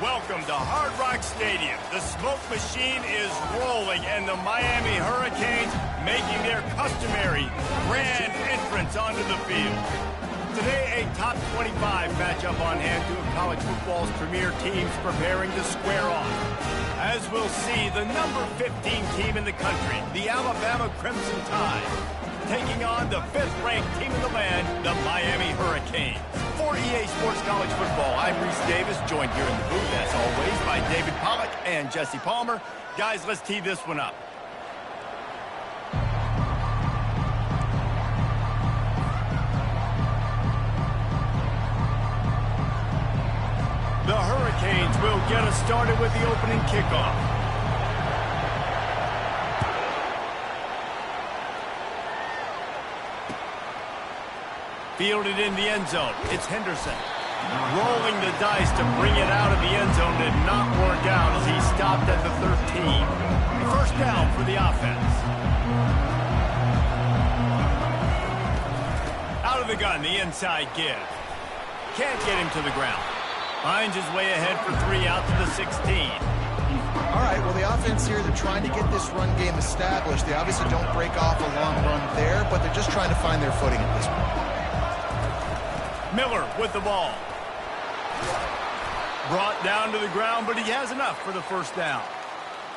Welcome to Hard Rock Stadium. The smoke machine is rolling, and the Miami Hurricanes making their customary grand entrance onto the field. Today, a top 25 matchup on hand, two of college football's premier teams preparing to square off. As we'll see, the number 15 team in the country, the Alabama Crimson Tide, taking on the 5th-ranked team in the land, the Miami Hurricanes. For EA Sports College Football, I'm Reese Davis, joined here in the booth, as always, by David Pollack and Jesse Palmer. Guys, let's tee this one up. The Hurricanes will get us started with the opening kickoff. Fielded in the end zone. It's Henderson. Rolling the dice to bring it out of the end zone did not work out as he stopped at the 13. First down for the offense. Out of the gun, the inside give. Can't get him to the ground. Finds his way ahead for 3 out to the 16. All right, well, the offense here, they're trying to get this run game established. They obviously don't break off a long run there, but they're just trying to find their footing at this point. Miller with the ball. Brought down to the ground, but he has enough for the first down.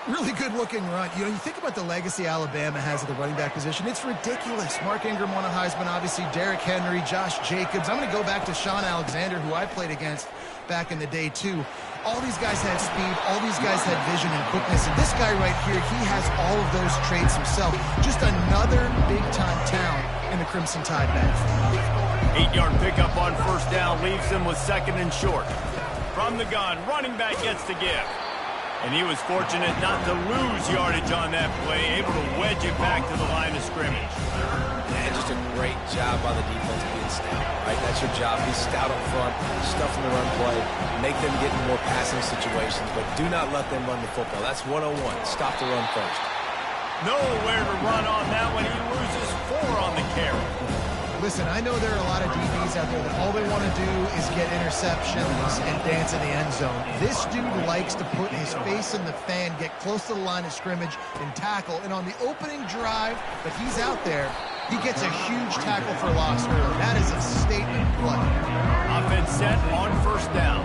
Really good-looking run. You know, you think about the legacy Alabama has at the running back position. It's ridiculous. Mark Ingram won a Heisman, obviously. Derrick Henry, Josh Jacobs. I'm going to go back to Sean Alexander, who I played against back in the day, too. All these guys had speed. All these guys had vision and quickness. And this guy right here, he has all of those traits himself. Just another big-time talent in the Crimson Tide backfield. 8-yard pickup on first down leaves him with 2nd and short. From the gun, running back gets the give. And he was fortunate not to lose yardage on that play, able to wedge it back to the line of scrimmage. Man, just a great job by the defense being stout, right? That's your job. Be stout up front, stuff in the run play, make them get in more passing situations, but do not let them run the football. That's 101. Stop the run first. Nowhere to run on that one. He loses 4 on the carry. Listen, I know there are a lot of DBs out there that all they want to do is get interceptions and dance in the end zone. This dude likes to put his face in the fan, get close to the line of scrimmage, and tackle. And on the opening drive that he's out there, he gets a huge tackle for loss early. That is a statement play. Offense set on first down.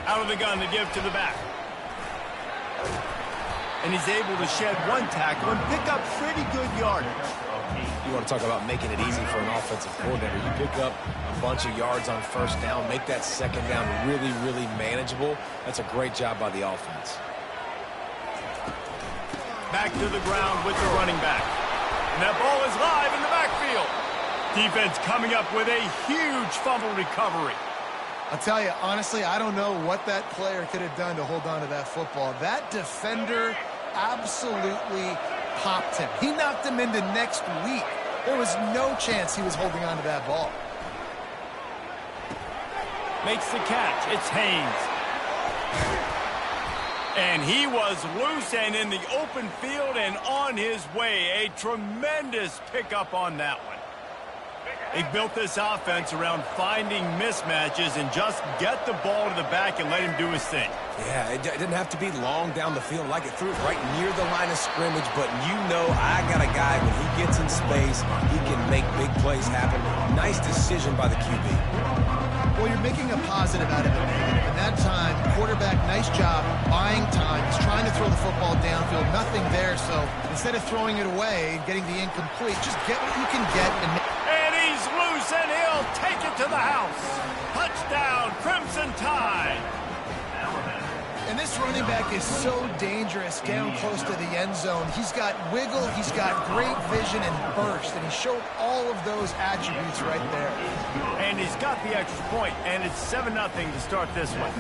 Out of the gun to give to the back. And he's able to shed 1 tackle and pick up pretty good yardage. You want to talk about making it easy for an offensive coordinator. You pick up a bunch of yards on first down, make that 2nd down really, really manageable. That's a great job by the offense. Back to the ground with the running back. And that ball is live in the backfield. Defense coming up with a huge fumble recovery. I'll tell you, honestly, I don't know what that player could have done to hold on to that football. That defender absolutely popped him. He knocked him into next week. There was no chance he was holding on to that ball. Makes the catch. It's Haynes. And he was loose and in the open field and on his way. A tremendous pickup on that one. They built this offense around finding mismatches and just get the ball to the back and let him do his thing. Yeah, it didn't have to be long down the field. Like it threw it right near the line of scrimmage, but you know I got a guy, when he gets in space, he can make big plays happen. Nice decision by the QB. Well, you're making a positive out of a negative. And that time, quarterback, nice job, buying time. He's trying to throw the football downfield. Nothing there, so instead of throwing it away and getting the incomplete, just get what you can get. And he's loose, and he'll take it to the house. Touchdown, Crimson Tide. And this running back is so dangerous down close to the end zone. He's got wiggle, he's got great vision and burst, and he showed all of those attributes right there. And he's got the extra point, and it's 7-0 to start this one.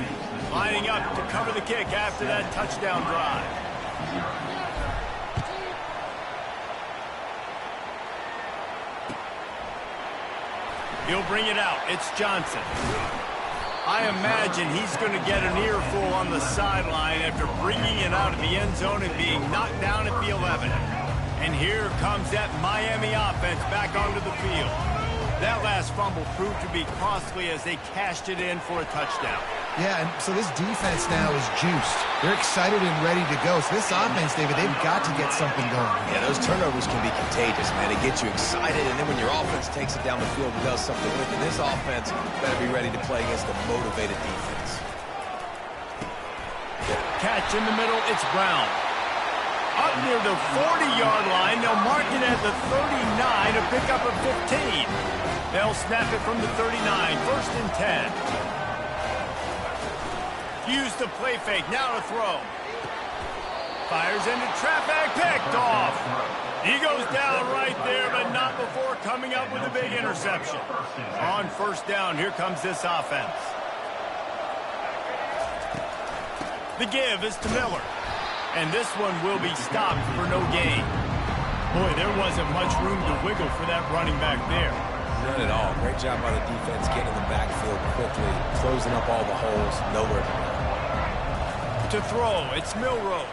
Lining up to cover the kick after that touchdown drive. He'll bring it out. It's Johnson. I imagine he's going to get an earful on the sideline after bringing it out of the end zone and being knocked down at the 11. And here comes that Miami offense back onto the field. That last fumble proved to be costly as they cashed it in for a touchdown. Yeah, and so this defense now is juiced. They're excited and ready to go. So this offense, David, they've got to get something going. Yeah, those turnovers can be contagious, man. It gets you excited, and then when your offense takes it down the field and does something with it, this offense better be ready to play against a motivated defense. Catch in the middle, it's Brown. Up near the 40-yard line, they'll mark it at the 39, a pickup of 15. They'll snap it from the 39, 1st and 10. Use the play fake, now to throw. Fires into traffic, picked off. He goes down right there, but not before coming up with a big interception. On 1st down, here comes this offense. The give is to Miller. And this one will be stopped for no gain. Boy, there wasn't much room to wiggle for that running back there. None at all. Great job by the defense getting in the backfield quickly, closing up all the holes, nowhere to go. To throw, it's Milrow.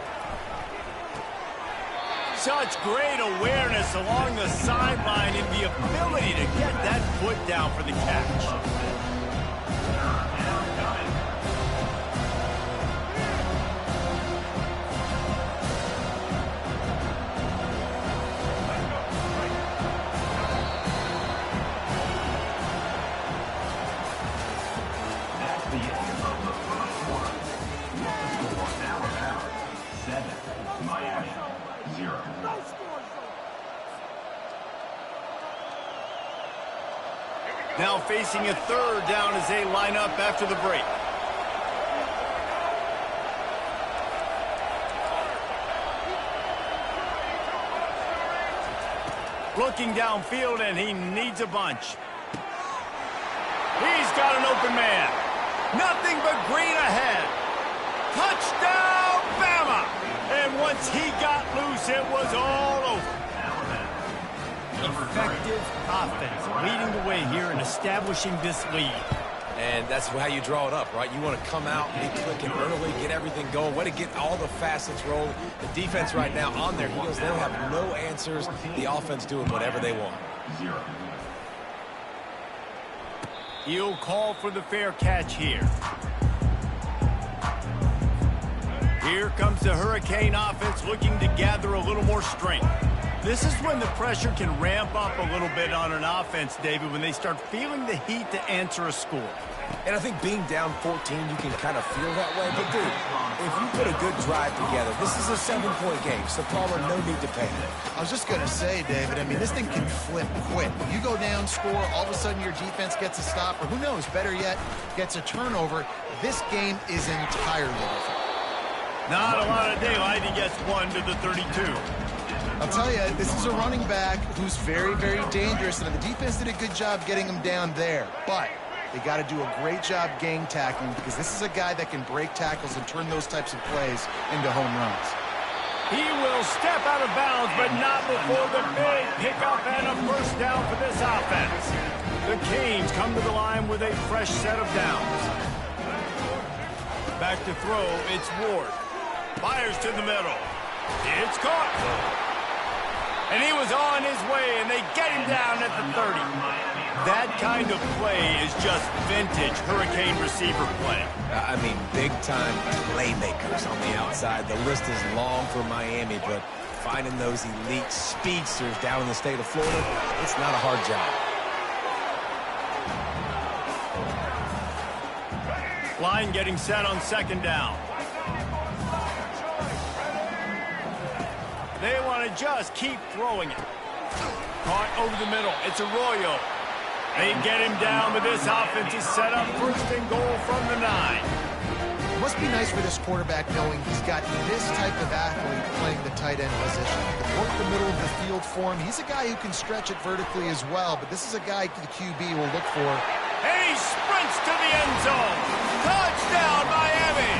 Such great awareness along the sideline and the ability to get that foot down for the catch. Now facing a 3rd down as they line up after the break. Looking downfield, and he needs a bunch. He's got an open man. Nothing but green ahead. Touchdown, Bama! And once he got loose, it was all over. Effective offense leading the way here and establishing this lead. And that's how you draw it up, right? You want to come out, be clicking early, get everything going. Way to get all the facets rolling. The defense right now on their heels, they have no answers. The offense doing whatever they want. He'll call for the fair catch here. Here comes the Hurricane offense looking to gather a little more strength. This is when the pressure can ramp up a little bit on an offense, David, when they start feeling the heat to answer a score. And I think being down 14, you can kind of feel that way. But, dude, if you put a good drive together, this is a 7-point game, so Palmer, no need to panic. I was just going to say, David, I mean, this thing can flip quick. You go down, score, all of a sudden your defense gets a stop, or who knows, better yet, gets a turnover. This game is entirely different. Not a lot of daylight. He gets 1 to the 32. I'll tell you, this is a running back who's very, very dangerous, and the defense did a good job getting him down there. But they got to do a great job gang tackling because this is a guy that can break tackles and turn those types of plays into home runs. He will step out of bounds, but not before the big pickup and a 1st down for this offense. The Canes come to the line with a fresh set of downs. Back to throw, it's Ward. Fires to the middle. It's caught. And he was on his way, and they get him down at the 30. That kind of play is just vintage Hurricane receiver play. I mean, big-time playmakers on the outside. The list is long for Miami, but finding those elite speedsters down in the state of Florida, it's not a hard job. Line getting set on 2nd down. They want to just keep throwing it. Caught over the middle. It's Arroyo. They get him down, but this offense is set up 1st and goal from the 9. It must be nice for this quarterback knowing he's got this type of athlete playing the tight end position. Work the middle of the field for him. He's a guy who can stretch it vertically as well, but this is a guy the QB will look for. And he sprints to the end zone. Touchdown, Miami!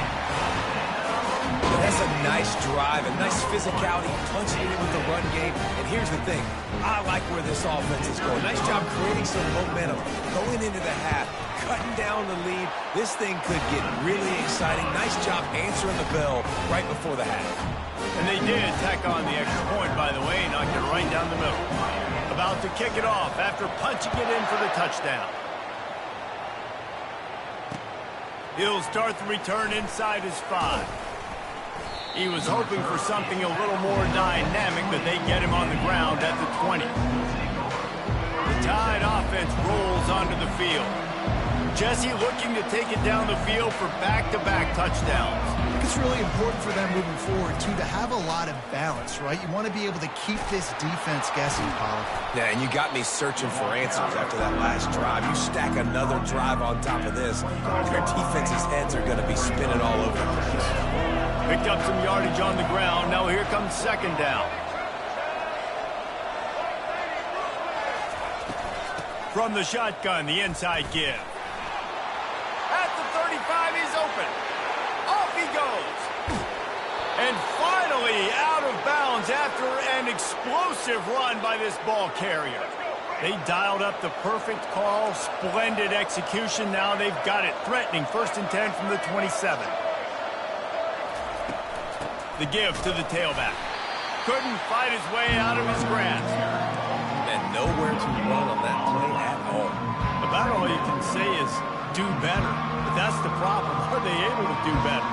That's Just a nice drive, a nice physicality, punching it in with the run game. And here's the thing. I like where this offense is going. Nice job creating some momentum, going into the half, cutting down the lead. This thing could get really exciting. Nice job answering the bell right before the half. And they did tack on the extra point, by the way, knocked it right down the middle. About to kick it off after punching it in for the touchdown. He'll start the return inside his 5. He was hoping for something a little more dynamic, but they get him on the ground at the 20. The Tide offense rolls onto the field. Jesse looking to take it down the field for back-to-back touchdowns. I think it's really important for them moving forward, too, to have a lot of balance, right? You want to be able to keep this defense guessing, Paul. Yeah, and you got me searching for answers after that last drive. You stack another drive on top of this, their defense's heads are going to be spinning all over the place. Picked up some yardage on the ground. Now here comes second down. From the shotgun, the inside give. At the 35, he's open. Off he goes. And finally out of bounds after an explosive run by this ball carrier. They dialed up the perfect call, splendid execution. Now they've got it threatening. 1st and 10 from the 27. The give to the tailback. Couldn't fight his way out of his grasp. And nowhere to run on that play at all. About all you can say is do better. But that's the problem. Are they able to do better?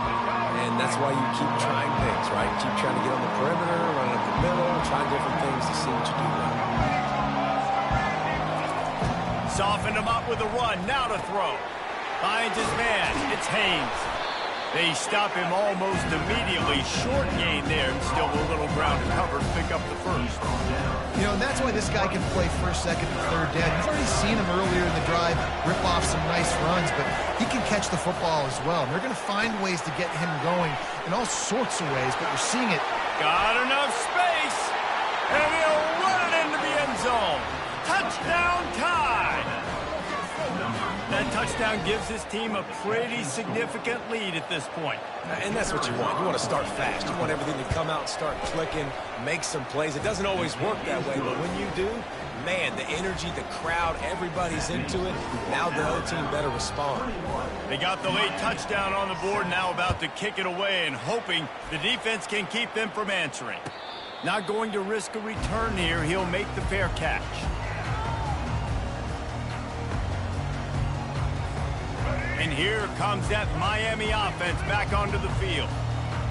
And that's why you keep trying things, right? Keep trying to get on the perimeter, run up the middle, try different things to see what you do well. Softened him up with a run. Now to throw. Finds his man. It's Haynes. They stop him almost immediately. Short gain there, and still a little ground to cover to pick up the first. You know, and that's why this guy can play 1st, 2nd, and 3rd down. You've already seen him earlier in the drive rip off some nice runs, but he can catch the football as well. And they're going to find ways to get him going in all sorts of ways, but you're seeing it. Got enough space, and he'll run it into the end zone. Touchdown Tide! That touchdown gives his team a pretty significant lead at this point. And that's what you want. You want to start fast. You want everything to come out and start clicking, make some plays. It doesn't always work that way, but when you do, man, the energy, the crowd, everybody's into it. Now the other team better respond. They got the late touchdown on the board, now about to kick it away and hoping the defense can keep them from answering. Not going to risk a return here. He'll make the fair catch. And here comes that Miami offense back onto the field.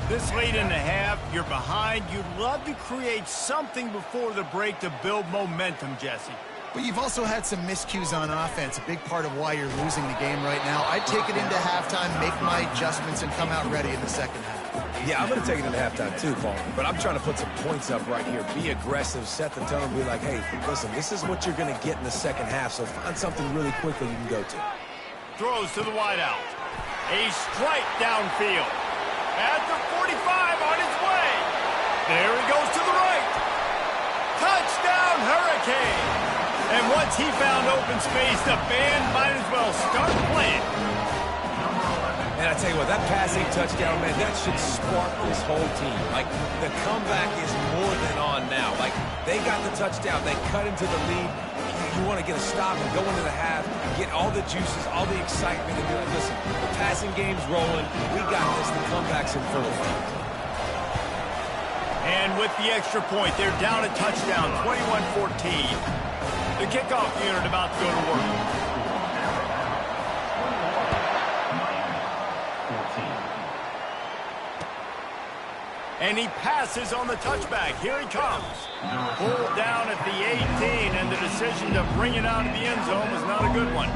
This late in the half, you're behind. You'd love to create something before the break to build momentum, Jesse. But you've also had some miscues on offense, a big part of why you're losing the game right now. I'd take it into halftime, make my adjustments, and come out ready in the second half. Yeah, I'm going to take it into halftime too, Paul. But I'm trying to put some points up right here. Be aggressive, set the tone, be like, hey, listen, this is what you're going to get in the second half, so find something really quickly you can go to. Throws to the wideout. A strike downfield. At the 45 on his way. There he goes to the right. Touchdown Hurricane. And once he found open space, the band might as well start playing. And I tell you what, that passing touchdown, man, that should spark this whole team. Like, the comeback is more than on now. Like, they got the touchdown. They cut into the lead. You want to get a stop and go into the half, get all the juices, all the excitement, and be like, listen, the passing game's rolling. We got this. The comeback's in full effect. And with the extra point, they're down a touchdown, 21-14. The kickoff unit about to go to work. And he passes on the touchback. Here he comes. Pulled down at the 18, and the decision to bring it out of the end zone was not a good one.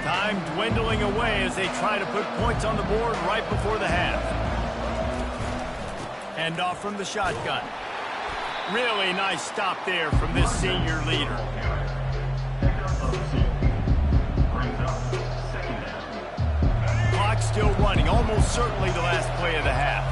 Time dwindling away as they try to put points on the board right before the half. And off from the shotgun. Really nice stop there from this senior leader. Clock still running, almost certainly the last play of the half.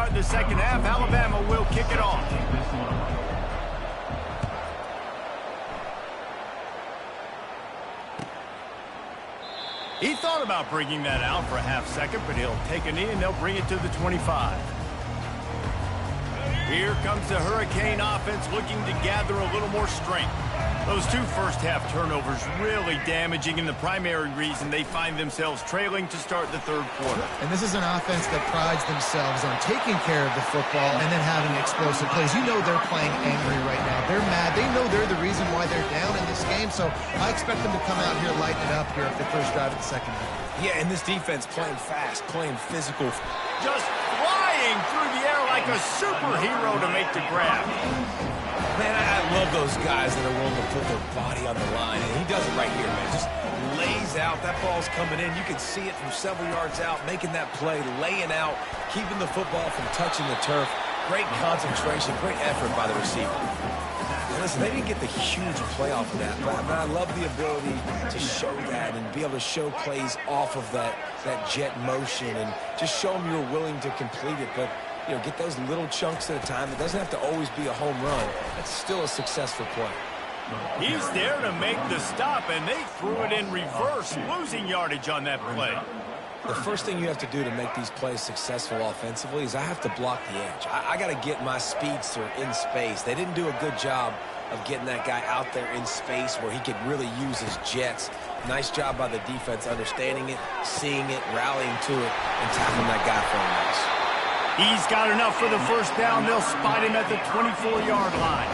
start the second half. Alabama will kick it off. He thought about bringing that out for a half second, but he'll take a knee and they'll bring it to the 25. Here comes the Hurricane offense looking to gather a little more strength. Those two first-half turnovers really damaging, and the primary reason they find themselves trailing to start the third quarter. And this is an offense that prides themselves on taking care of the football and then having explosive plays. You know they're playing angry right now. They're mad. They know they're the reason why they're down in this game, so I expect them to come out here lighten it up here at the first drive of the second half. Yeah, and this defense playing fast, playing physical. Just flying through the air like a superhero to make the grab. Man, I love those guys that are willing to put their body on the line, and he does it right here, man. Just lays out. That ball's coming in. You can see it from several yards out, making that play, laying out, keeping the football from touching the turf. Great concentration, great effort by the receiver. And listen, they didn't get the huge play off of that, but I love the ability to show that and be able to show plays off of that jet motion and just show them you're willing to complete it. But you know, get those little chunks at a time. It doesn't have to always be a home run. That's still a successful play. He's there to make the stop, and they threw it in reverse, losing yardage on that play. The first thing you have to do to make these plays successful offensively is I have to block the edge. I got to get my speedster in space. They didn't do a good job of getting that guy out there in space where he could really use his jets. Nice job by the defense understanding it, seeing it, rallying to it, and tackling that guy for a loss. He's got enough for the first down. They'll spot him at the 24-yard line.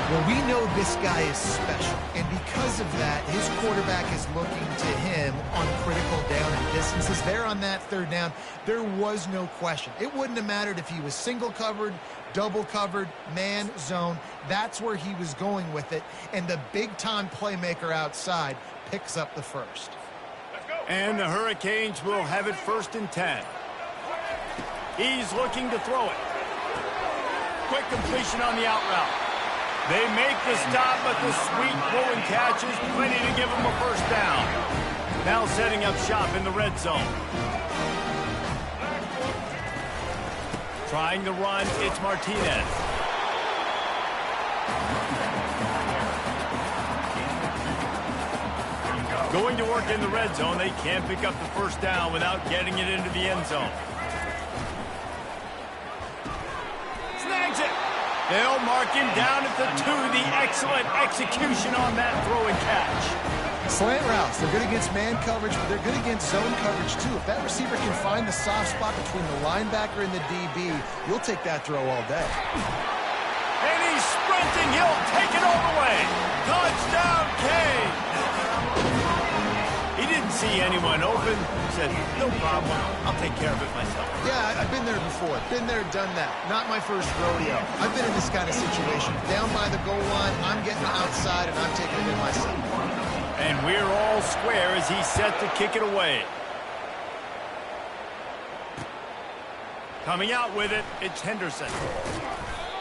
Well, we know this guy is special, and because of that, his quarterback is looking to him on critical down and distances. There on that third down, there was no question. It wouldn't have mattered if he was single covered, double covered, man, zone. That's where he was going with it, and the big-time playmaker outside picks up the first. And the Hurricanes will have it 1st and 10. He's looking to throw it. Quick completion on the out route. They make the stop, but the sweet throw and catch is plenty to give them a first down. Now setting up shop in the red zone. Trying the run, it's Martinez. Going to work in the red zone. They can't pick up the first down without getting it into the end zone. Snags it. They'll mark him down at the 2. The excellent execution on that throw and catch. Slant routes, they're good against man coverage, but they're good against zone coverage too. If that receiver can find the soft spot between the linebacker and the DB, you'll take that throw all day. And he's sprinting. He'll take it all the way. Touchdown, Kane. He didn't see anyone open. He said, no problem. I'll take care of it myself. Yeah, I've been there before. Been there, done that. Not my first rodeo. I've been in this kind of situation. Down by the goal line, I'm getting outside, and I'm taking it in myself. And we're all square as he's set to kick it away. Coming out with it, it's Henderson.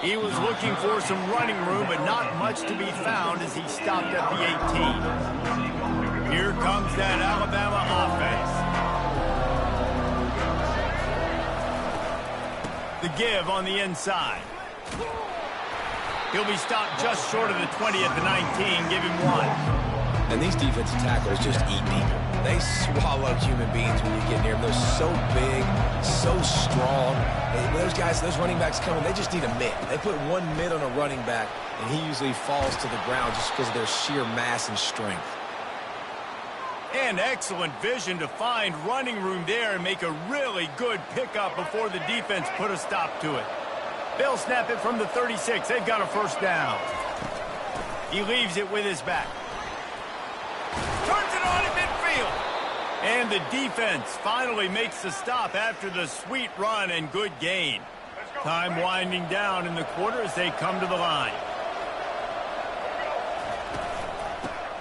He was looking for some running room, but not much to be found as he stopped at the 18. Here comes that Alabama offense. The give on the inside. He'll be stopped just short of the 20 at the 19. Give him 1. And these defensive tackles just eat people. They swallow human beings when you get near them. They're so big, so strong. Those guys, those running backs coming, they just need a mid. They put one mid on a running back, and he usually falls to the ground just because of their sheer mass and strength. And excellent vision to find running room there and make a really good pickup before the defense put a stop to it. They'll snap it from the 36. They've got a first down. He leaves it with his back. Turns it on in midfield. And the defense finally makes the stop after the sweet run and good gain. Time winding down in the quarter as they come to the line.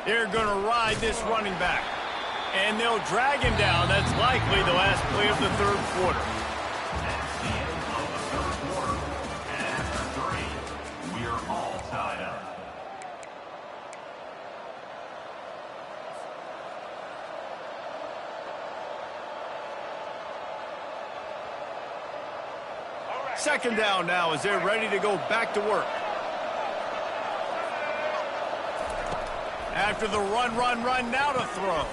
They're going to ride this running back. And they'll drag him down. That's likely the last play of the third quarter. We're all tied up. second down now as they're ready to go back to work. After the run, now to throw.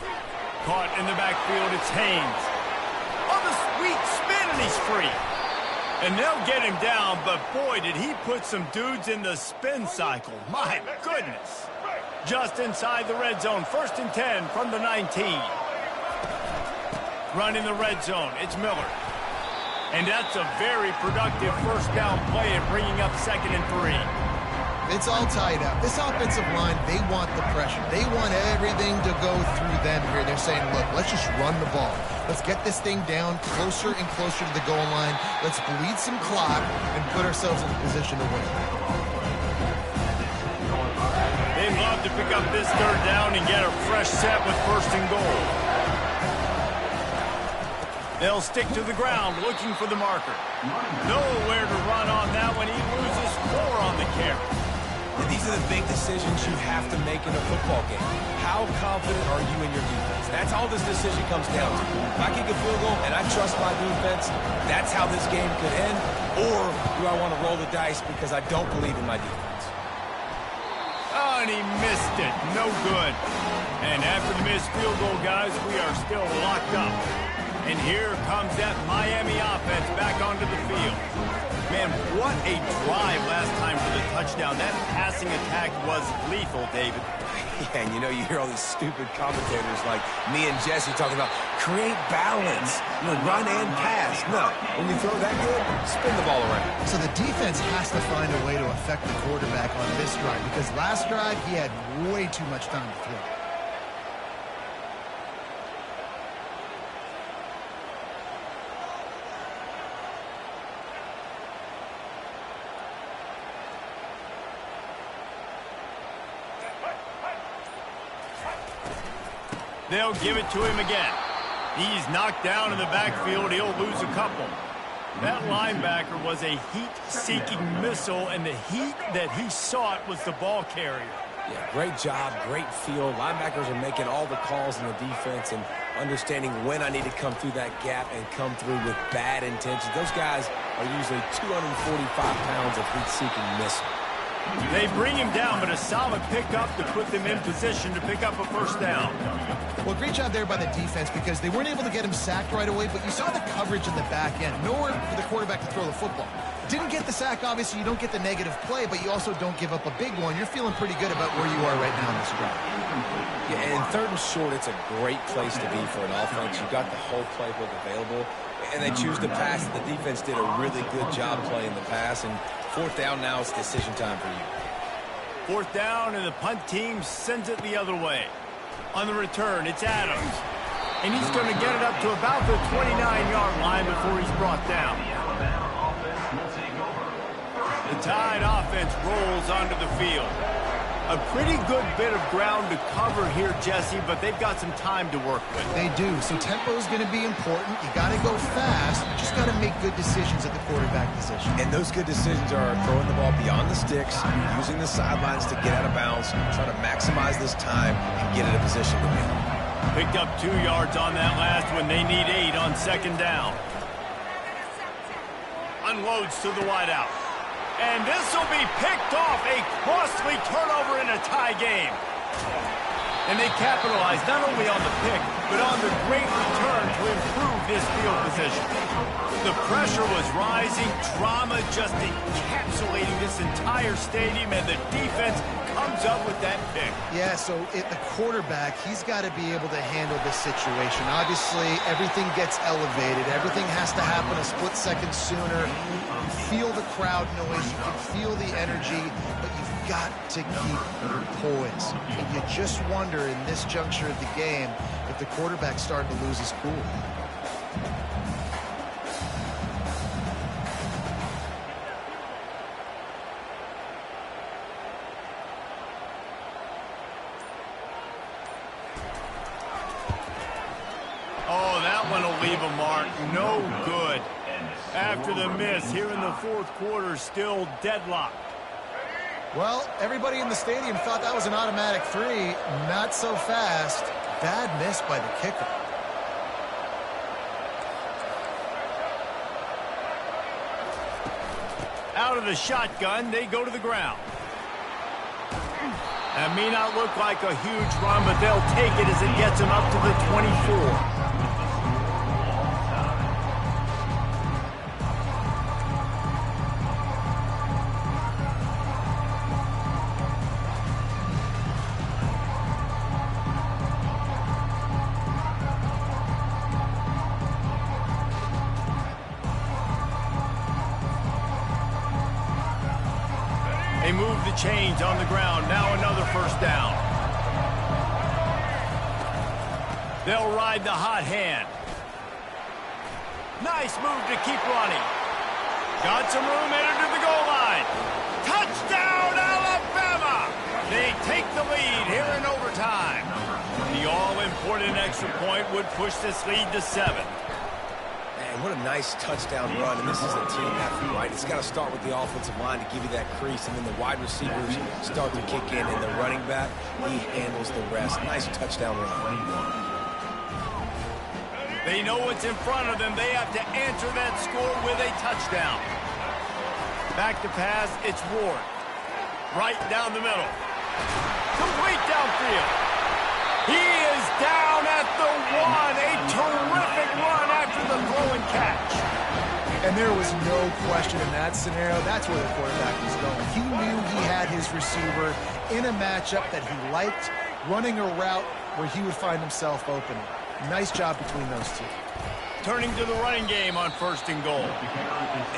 Caught in the backfield, it's Haynes. On the sweet spin, and he's free. And they'll get him down, but boy, did he put some dudes in the spin cycle. My goodness. Just inside the red zone, 1st and 10 from the 19. Running the red zone, it's Miller. And that's a very productive first down play and bringing up 2nd and 3. It's all tied up. This offensive line, they want the pressure. They want everything to go through them here. They're saying, look, let's just run the ball. Let's get this thing down closer and closer to the goal line. Let's bleed some clock and put ourselves in a position to win. They'd love to pick up this 3rd down and get a fresh set with 1st and goal. They'll stick to the ground looking for the marker. Nowhere to run on that one. He loses 4 on the carry. And these are the big decisions you have to make in a football game. How confident are you in your defense? That's all this decision comes down to. If I kick a field goal and I trust my defense, that's how this game could end. Or do I want to roll the dice because I don't believe in my defense? Oh, and he missed it. No good. And after the missed field goal, guys, we are still locked up. And here comes that Miami offense back onto the field. Man, what a drive last time for the touchdown. That passing attack was lethal, David. Yeah, and you know, you hear all these stupid commentators like me and Jesse talking about create balance, run and pass. No, when you throw that good, spin the ball around. So the defense has to find a way to affect the quarterback on this drive because last drive he had way too much time to throw. They'll give it to him again. He's knocked down in the backfield. He'll lose a couple. That linebacker was a heat-seeking missile, and the heat that he sought was the ball carrier. Yeah, great job, great feel. Linebackers are making all the calls in the defense and understanding when I need to come through that gap and come through with bad intentions. Those guys are usually 245 pounds of heat-seeking missile. They bring him down, but a solid pickup to put them in position to pick up a 1st down. Well, great job there by the defense because they weren't able to get him sacked right away, but you saw the coverage in the back end. Nowhere for the quarterback to throw the football. Didn't get the sack, obviously. You don't get the negative play, but you also don't give up a big one. You're feeling pretty good about where you are right now in this drive. Yeah, and 3rd and short, it's a great place to be for an offense. You've got the whole playbook available, and they choose to pass. The defense did a really good job playing the pass, and 4th down now, it's decision time for you. 4th down, and the punt team sends it the other way. On the return, it's Adams. And he's going to get it up to about the 29-yard line before he's brought down. The Tide offense rolls onto the field. A pretty good bit of ground to cover here, Jesse, but they've got some time to work with. They do, so tempo is going to be important. You got to go fast. You just got to make good decisions at the quarterback position. And those good decisions are throwing the ball beyond the sticks, using the sidelines to get out of bounds, trying to maximize this time and get in a position to win. Picked up 2 yards on that last one. They need 8 on 2nd down. Unloads to the wideout. And this will be picked off. A costly turnover in a tie game. And they capitalize not only on the pick, but on the great return to improve this field position. The pressure was rising. Drama just encapsulating this entire stadium, and the defense comes up with that pick. Yeah, so the quarterback, he's got to be able to handle this situation. Obviously, everything gets elevated. Everything has to happen a split second sooner. You feel the crowd noise. You can feel the energy, but you've got to keep your poise. And you just wonder in this juncture of the game if the quarterback's starting to lose his cool. Oh, that one will leave a mark. No good. After the miss here in the 4th quarter, still deadlocked. Well, everybody in the stadium thought that was an automatic 3. Not so fast. Bad miss by the kicker. out of the shotgun, they go to the ground. That may not look like a huge run, but they'll take it as it gets them up to the 24. They move the chains on the ground. Now another first down. They'll ride the hot hand. Nice move to keep running. Got some room headed to the goal line. Touchdown, Alabama! They take the lead here in overtime. The all-important extra point would push this lead to 7. What a nice touchdown run, and this is a team effort, right? It's got to start with the offensive line to give you that crease, and then the wide receivers start to kick in, and the running back, he handles the rest. Nice touchdown run. They know what's in front of them. They have to answer that score with a touchdown. Back to pass, it's Ward. Right down the middle. Complete downfield. He is down at the 1. A terrific run after the throw and catch. And there was no question in that scenario. That's where the quarterback was going. He knew he had his receiver in a matchup that he liked, running a route where he would find himself open. Nice job between those two. Turning to the running game on 1st and goal.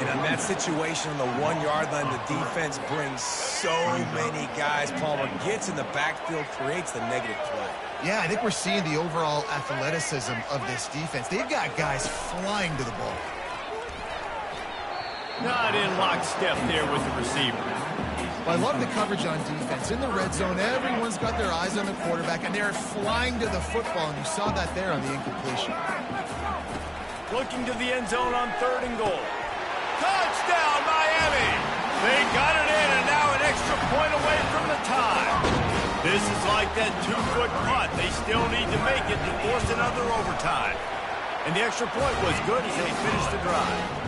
And in that situation on the 1-yard line, the defense brings so many guys. Palmer gets in the backfield, creates the negative play. Yeah, I think we're seeing the overall athleticism of this defense. They've got guys flying to the ball. Not in lockstep there with the receiver. Well, I love the coverage on defense. In the red zone, everyone's got their eyes on the quarterback, and they're flying to the football, and you saw that there on the incompletion. Looking to the end zone on 3rd and goal. Touchdown, Miami! They got it in, and now an extra point away from the tie. This is like that 2-foot putt. They still need to make it to force another overtime. And the extra point was good as they finished the drive.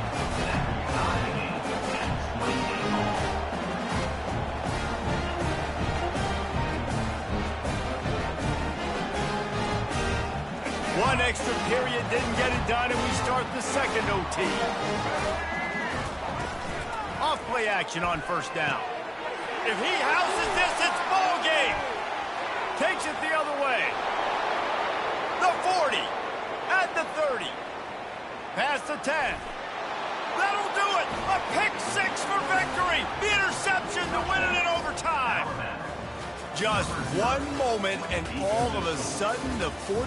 One extra period didn't get it done, and we start the second OT. Off play action on 1st down. If he houses this, it's ball game. Takes it the other way. The 40. At the 30. Past the 10. That'll do it. A pick 6 for victory. The interception to win it in overtime. Just one moment, and all of a sudden, the 14.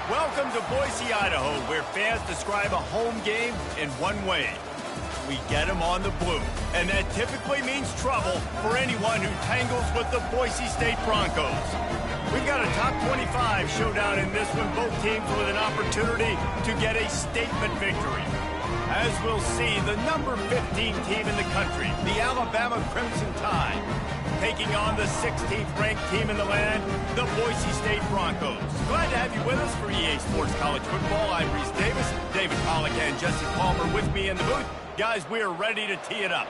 Welcome to Boise, Idaho, where fans describe a home game in one way. We get them on the blue, and that typically means trouble for anyone who tangles with the Boise State Broncos. We've got a top 25 showdown in this one, both teams with an opportunity to get a statement victory. As we'll see, the number 15 team in the country, the Alabama Crimson Tide, taking on the 16th ranked team in the land, the Boise State Broncos. Glad to have you with us for EA Sports College Football. I'm Reese Davis, David Pollack and Jesse Palmer with me in the booth. Guys, we are ready to tee it up.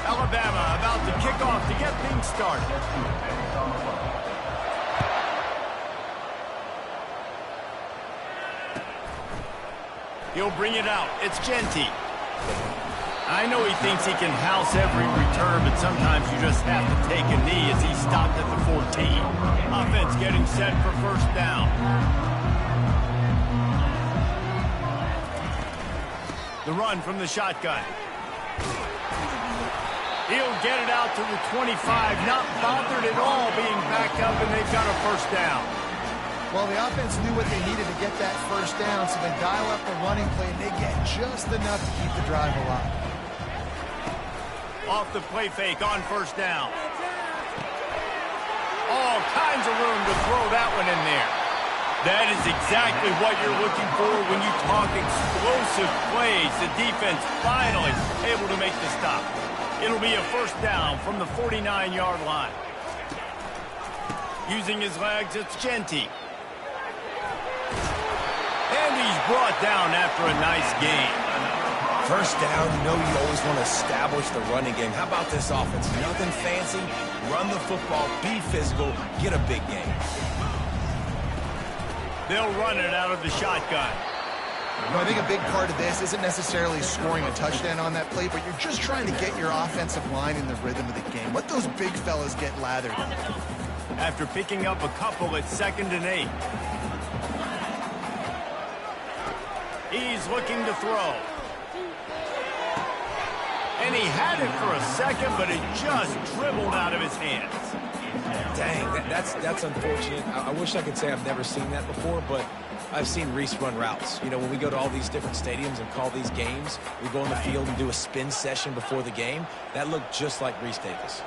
Alabama about to kick off to get things started. He'll bring it out. It's Genty. I know he thinks he can house every return, but sometimes you just have to take a knee as he stopped at the 14. Offense getting set for first down. The run from the shotgun. He'll get it out to the 25, not bothered at all being backed up, and they've got a first down. Well, the offense knew what they needed to get that first down, so they dial up the running play, and they get just enough to keep the drive alive. Off the play fake on first down. All kinds of room to throw that one in there. That is exactly what you're looking for when you talk explosive plays. The defense finally able to make the stop. It'll be a first down from the 49-yard line. Using his legs, it's Genty. And he's brought down after a nice gain. First down, you know you always want to establish the running game. How about this offense? Nothing fancy. Run the football, be physical, get a big gain. They'll run it out of the shotgun. I think a big part of this isn't necessarily scoring a touchdown on that play, but you're just trying to get your offensive line in the rhythm of the game. Let those big fellas get lathered. After picking up a couple at 2nd and 8. He's looking to throw. And he had it for a second, but it just dribbled out of his hands. Dang, that's unfortunate. I wish I could say I've never seen that before, but I've seen Reese run routes. You know, when we go to all these different stadiums and call these games, we go on the field and do a spin session before the game. That looked just like Reese Davis.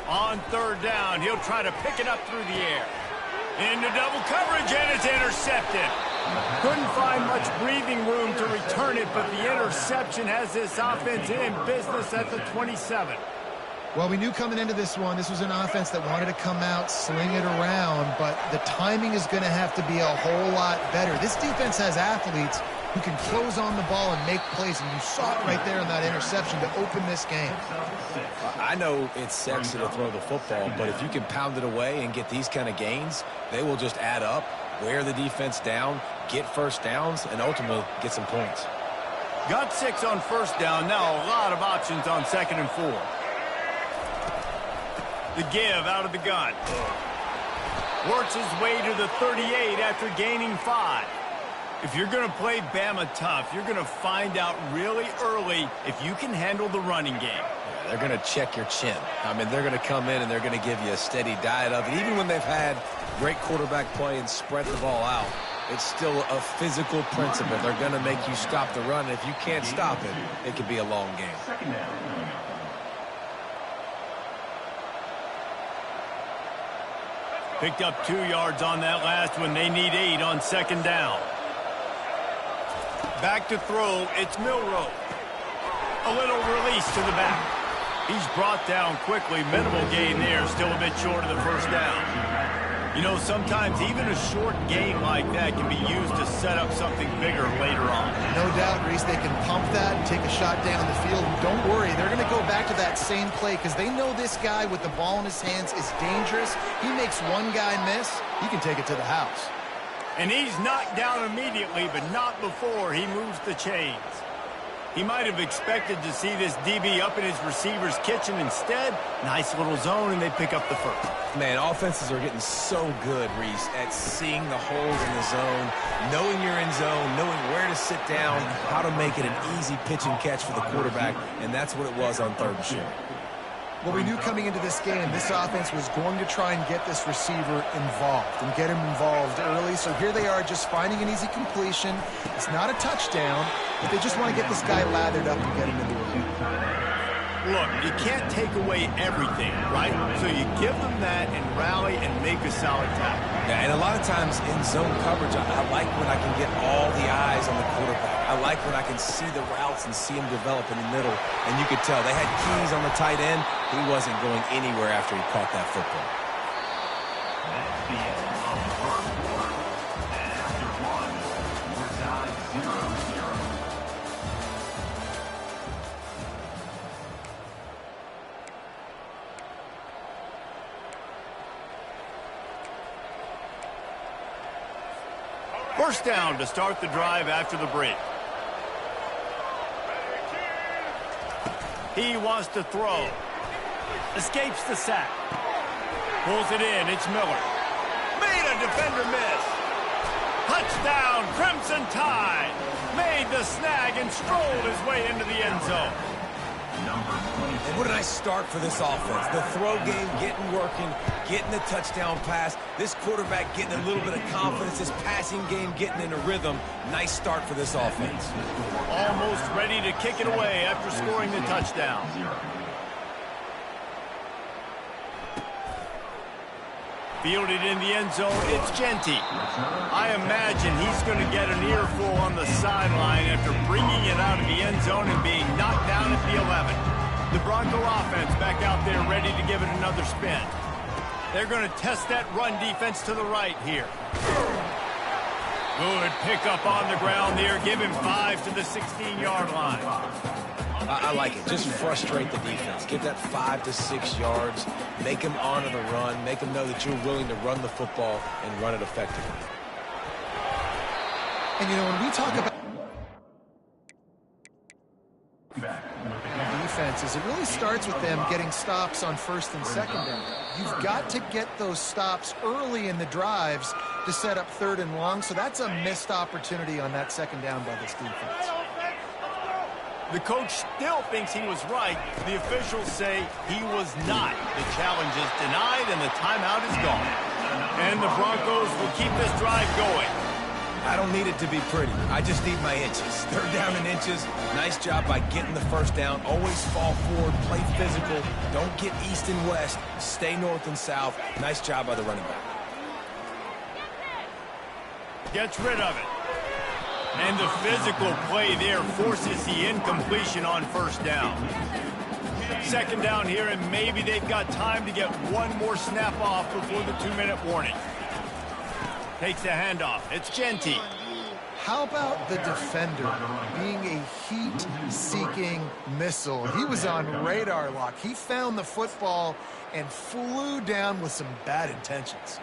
On 3rd down, he'll try to pick it up through the air. Into double coverage, and it's intercepted. Couldn't find much breathing room to return it, but the interception has this offense in business at the 27. Well, we knew coming into this one, this was an offense that wanted to come out, sling it around, but the timing is going to have to be a whole lot better. This defense has athletes who can close on the ball and make plays, and you saw it right there in that interception to open this game. I know it's sexy to throw the football, but if you can pound it away and get these kind of gains, they will just add up, wear the defense down, get first downs, and ultimately get some points. Got 6 on first down. Now a lot of options on 2nd and 4. The give out of the gun. Works his way to the 38 after gaining 5. If you're going to play Bama tough, you're going to find out really early if you can handle the running game. Yeah, they're going to check your chin. I mean, they're going to come in and they're going to give you a steady diet of it. Even when they've had great quarterback play and spread the ball out, it's still a physical principle. They're going to make you stop the run. And if you can't stop it, it could be a long game. Picked up 2 yards on that last one. They need 8 on 2nd down. Back to throw. It's Milrow. A little release to the back. He's brought down quickly. Minimal gain there. Still a bit short of the first down. You know, sometimes even a short gain like that can be used to set up something bigger later on. No doubt, Reese, they can pump that and take a shot down the field. And don't worry, they're going to go back to that same play because they know this guy with the ball in his hands is dangerous. He makes one guy miss, he can take it to the house. And he's knocked down immediately, but not before he moves the chains. He might have expected to see this DB up in his receiver's kitchen. Instead, nice little zone, and they pick up the first. Man, offenses are getting so good, Reese, at seeing the holes in the zone, knowing you're in zone, knowing where to sit down, how to make it an easy pitch and catch for the quarterback, and that's what it was on 3rd and short. Well, we knew coming into this game, this offense was going to try and get this receiver involved and get him involved early. So here they are just finding an easy completion. It's not a touchdown, but they just want to get this guy lathered up and get him into a game. Look, you can't take away everything, right? So you give them that and rally and make a solid tackle. Yeah, and a lot of times in zone coverage, I like when I can get all the eyes on the quarterback. I like when I can see the routes and see him develop in the middle. And you could tell they had keys on the tight end. He wasn't going anywhere after he caught that football. That's the end of the first quarter. And after one, we're tied 0-0. First down to start the drive after the break. He wants to throw. Escapes the sack. Pulls it in. It's Miller. Made a defender miss. Touchdown, Crimson Tide. Made the snag and strolled his way into the end zone. And what a nice start for this offense. The throw game getting working, getting the touchdown pass. This quarterback getting a little bit of confidence. This passing game getting in a rhythm. Nice start for this offense. Almost ready to kick it away after scoring the touchdown. Fielded in the end zone, it's Genty. I imagine he's going to get an earful on the sideline after bringing it out of the end zone and being knocked down at the 11. The Bronco offense back out there ready to give it another spin. They're going to test that run defense to the right here. Good pickup on the ground there. Give him 5 to the 16-yard line. I like it. Just frustrate the defense. Give that 5 to 6 yards. Make them honor the run. Make them know that you're willing to run the football and run it effectively. And, you know, when we talk about defenses, it really starts with them getting stops on first and second down. You've got to get those stops early in the drives to set up third and long, so that's a missed opportunity on that second down by this defense. The coach still thinks he was right. The officials say he was not. The challenge is denied and the timeout is gone. And the Broncos will keep this drive going. I don't need it to be pretty. I just need my inches. Third down in inches. Nice job by getting the first down. Always fall forward, play physical. Don't get east and west. Stay north and south. Nice job by the running back. Gets rid of it. And the physical play there forces the incompletion on first down. Second down here, and maybe they've got time to get one more snap off before the 2-minute warning. Takes the handoff. It's Genty. How about the defender being a heat-seeking missile? He was on radar lock. He found the football and flew down with some bad intentions.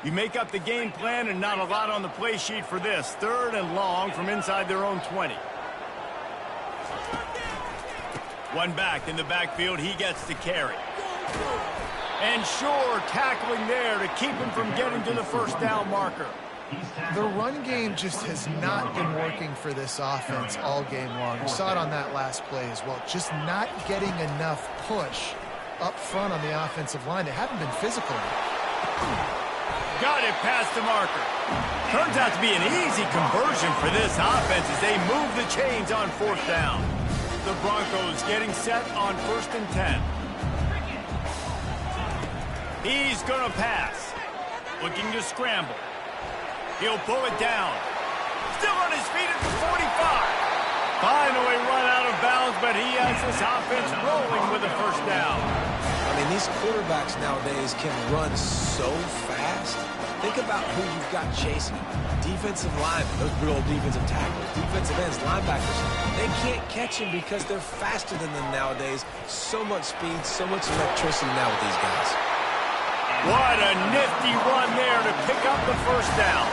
You make up the game plan and not a lot on the play sheet for this. Third and long from inside their own 20. One back in the backfield. He gets the carry. And sure, tackling there to keep him from getting to the first down marker. The run game just has not been working for this offense all game long. We saw it on that last play as well. Just not getting enough push up front on the offensive line. They haven't been physical. Got it past the marker. Turns out to be an easy conversion for this offense as they move the chains on fourth down. The Broncos getting set on 1st and 10. He's going to pass. Looking to scramble. He'll pull it down. Still on his feet at the 45. Finally run out of bounds, but he has this offense rolling with a first down. I mean, these quarterbacks nowadays can run so fast. Think about who you've got chasing. Defensive linemen, those real defensive tacklers, defensive ends, linebackers. They can't catch him because they're faster than them nowadays. So much speed, so much electricity now with these guys. What a nifty run there to pick up the first down.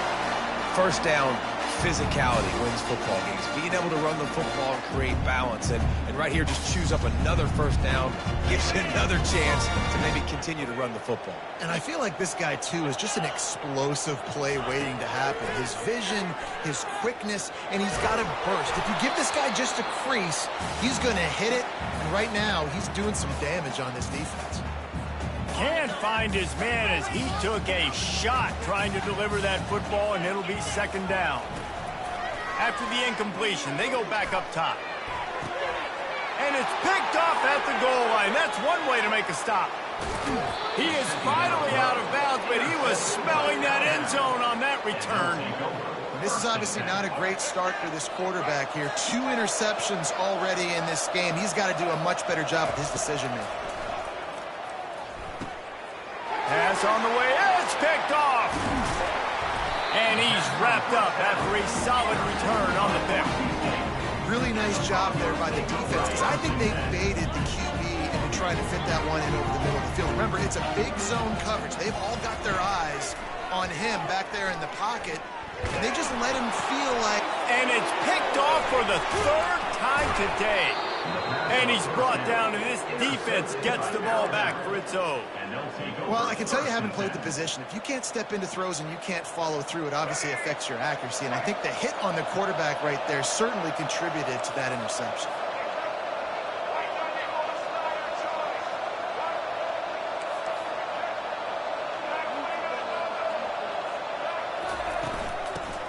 First down, physicality wins football games. Being able to run the football and create balance. And right here, just choose up another first down. Gives you another chance to maybe continue to run the football. And I feel like this guy, too, is just an explosive play waiting to happen. His vision, his quickness, and he's got a burst. If you give this guy just a crease, he's going to hit it. And right now, he's doing some damage on this defense. Can't find his man as he took a shot trying to deliver that football, and it'll be second down. After the incompletion, they go back up top. And it's picked off at the goal line. That's one way to make a stop. He is finally out of bounds, but he was smelling that end zone on that return. This is obviously not a great start for this quarterback here. 2 interceptions already in this game. He's got to do a much better job with his decision-making. Pass on the way. It's picked off. And he's wrapped up after a solid return on the pick. Really nice job there by the defense, because I think they baited the QB into trying to fit that one in over the middle of the field. Remember, it's a big zone coverage. They've all got their eyes on him back there in the pocket. They just let him feel like... And it's picked off for the third time today. And he's brought down, and this defense gets the ball back for its own. Well, I can tell you haven't played the position. If you can't step into throws and you can't follow through, it obviously affects your accuracy. And I think the hit on the quarterback right there certainly contributed to that interception.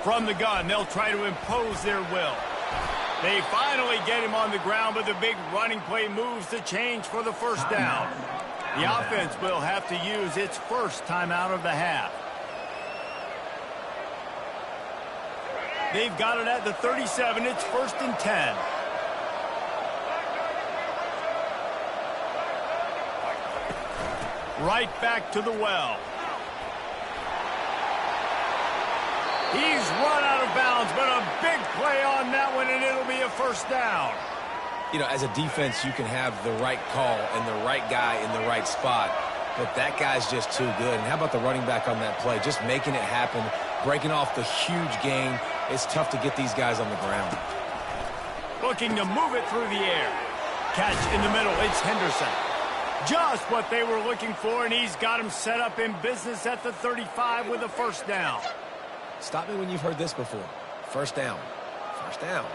From the gun, they'll try to impose their will. They finally get him on the ground, but the big running play moves the change for the first down. The offense will have to use its first timeout of the half. They've got it at the 37. It's 1st and 10. Right back to the well. He's run out of bounds, but a big play on that one, and it'll be a first down. You know, as a defense, you can have the right call and the right guy in the right spot, but that guy's just too good. And how about the running back on that play? Just making it happen, breaking off the huge gain. It's tough to get these guys on the ground. Looking to move it through the air. Catch in the middle. It's Henderson. Just what they were looking for, and he's got him set up in business at the 35 with a first down. Stop me when you've heard this before. First down, first down,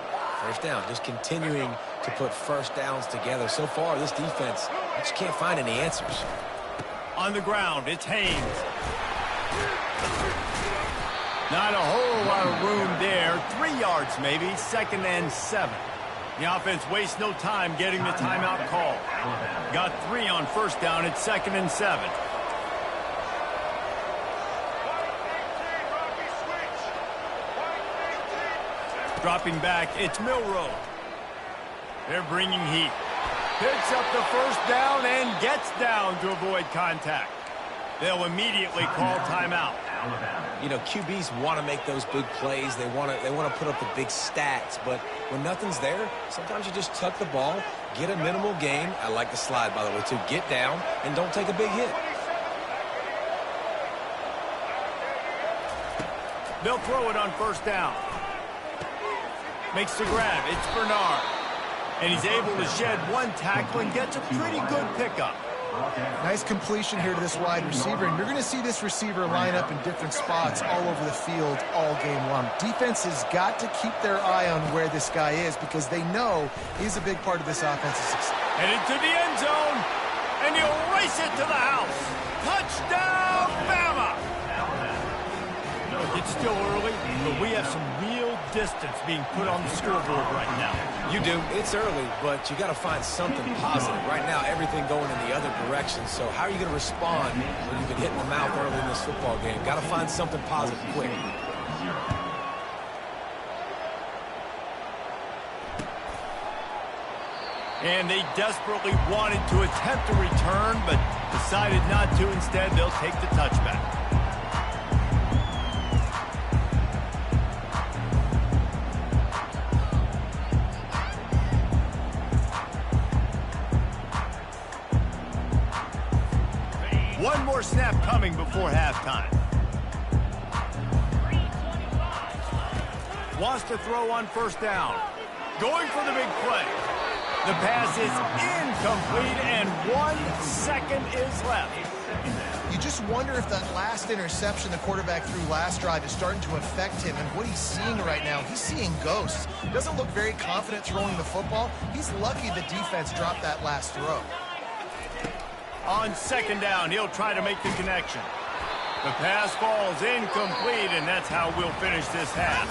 first down. Just continuing to put first downs together. So far, this defense, I just can't find any answers. On the ground, it's Haynes. Not a whole lot of room there. 3 yards maybe, 2nd and 7. The offense wastes no time getting the timeout call. Got 3 on first down. It's 2nd and 7. Dropping back, it's Milrow. They're bringing heat. Picks up the first down and gets down to avoid contact. They'll immediately call timeout. You know, QBs want to make those big plays. They want to put up the big stats. But when nothing's there, sometimes you just tuck the ball, get a minimal gain. I like the slide, by the way, too. Get down and don't take a big hit. They'll throw it on first down. Makes the grab. It's Bernard. And he's able to shed one tackle and gets a pretty good pickup. Nice completion here to this wide receiver, and you're going to see this receiver line up in different spots all over the field all game long. Defense has got to keep their eye on where this guy is because they know he's a big part of this offensive success. And into the end zone, and he'll race it to the house. Touchdown, Bama! It's still early, but we have some real distance being put on the scoreboard right now. You do. It's early, but you got to find something positive. Right now, everything going in the other direction. So how are you going to respond when you've been hit in the mouth early in this football game? Got to find something positive quick. And they desperately wanted to attempt a return, but decided not to. Instead, they'll take the touchback. One more snap coming before halftime. Wants to throw on first down. Going for the big play. The pass is incomplete, and 1 second is left. You just wonder if that last interception the quarterback threw last drive is starting to affect him and what he's seeing right now. He's seeing ghosts. Doesn't look very confident throwing the football. He's lucky the defense dropped that last throw. On second down, he'll try to make the connection. The pass falls incomplete, and that's how we'll finish this half.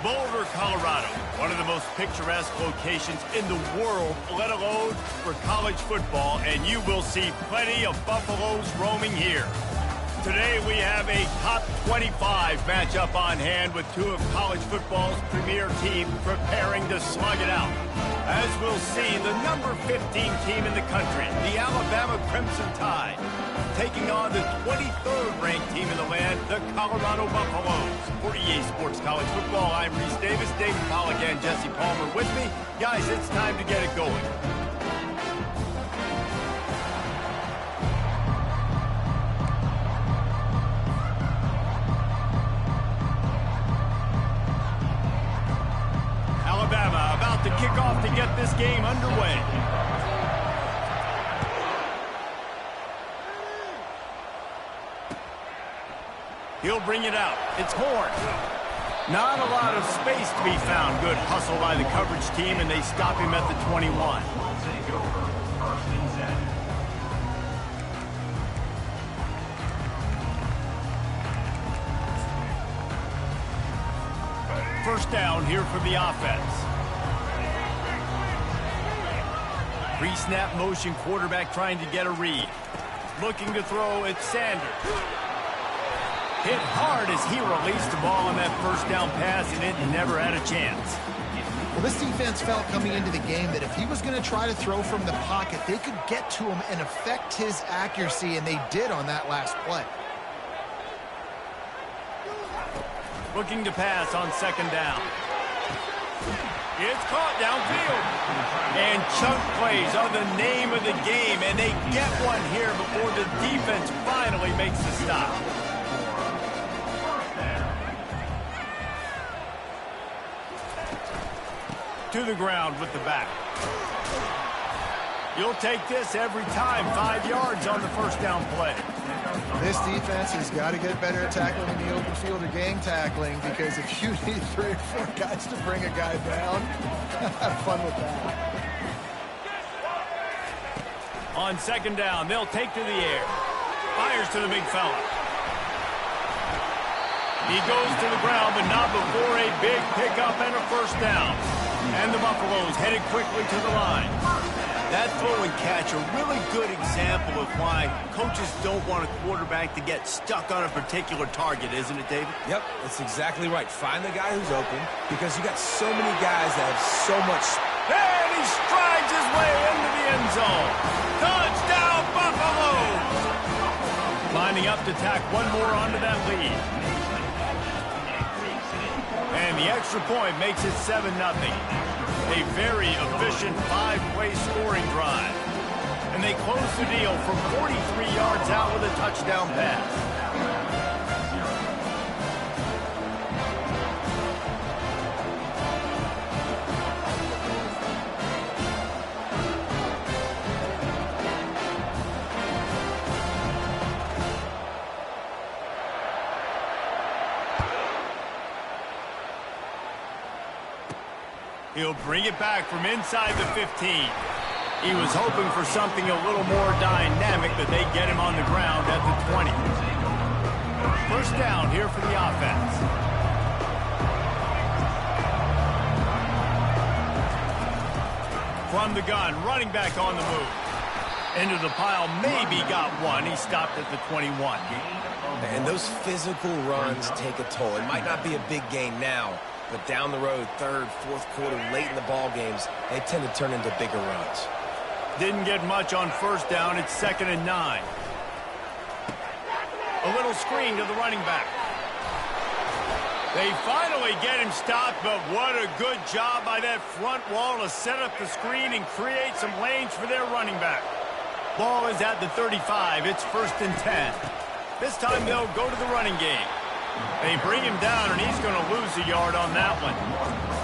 Boulder, Colorado, one of the most picturesque locations in the world, let alone for college football, and you will see plenty of Buffaloes roaming here. Today we have a top 25 matchup on hand with two of college football's premier teams preparing to slug it out. As we'll see, the number 15 team in the country, the Alabama Crimson Tide, taking on the 23rd ranked team in the land, the Colorado Buffaloes. For EA Sports College Football, I'm Reese Davis, David Pollack and Jesse Palmer with me. Guys, it's time to get it going. Alabama about to kick off to get this game underway. He'll bring it out. It's Horn. Not a lot of space to be found. Good hustle by the coverage team, and they stop him at the 21. Take over. First and 10. First down here for the offense. Pre-snap motion, quarterback trying to get a read. Looking to throw, it's Sanders. Hit hard as he released the ball on that first down pass, and it never had a chance. Well, this defense felt coming into the game that if he was going to try to throw from the pocket, they could get to him and affect his accuracy, and they did on that last play. Looking to pass on second down. It's caught downfield. And chunk plays are the name of the game, and they get one here before the defense finally makes the stop. To the ground with the back. You'll take this every time. 5 yards on the first down play. This defense has got to get better at tackling in the open field or gang tackling, because if you need 3 or 4 guys to bring a guy down, have fun with that. On second down, they'll take to the air. Fires to the big fella. He goes to the ground, but not before a big pickup and a first down. And the Buffaloes headed quickly to the line. That throw and catch, a really good example of why coaches don't want a quarterback to get stuck on a particular target, isn't it, David? Yep, that's exactly right. Find the guy who's open, because you got so many guys that have so much. And he strides his way into the end zone. Touchdown, Buffaloes! Lining up to tack one more onto that lead. And the extra point makes it 7-0. A very efficient 5-play scoring drive. And they close the deal from 43 yards out with a touchdown pass. He'll bring it back from inside the 15. He was hoping for something a little more dynamic, but they get him on the ground at the 20. First down here for the offense. From the gun, running back on the move. Into the pile, maybe got one. He stopped at the 21. And those physical runs take a toll. It might not be a big gain now, but down the road, third, fourth quarter, late in the ball games, they tend to turn into bigger runs. Didn't get much on first down. It's 2nd and 9. A little screen to the running back. They finally get him stopped, but what a good job by that front wall to set up the screen and create some lanes for their running back. Ball is at the 35. It's 1st and 10. This time they'll go to the running game. They bring him down, and he's going to lose a yard on that one.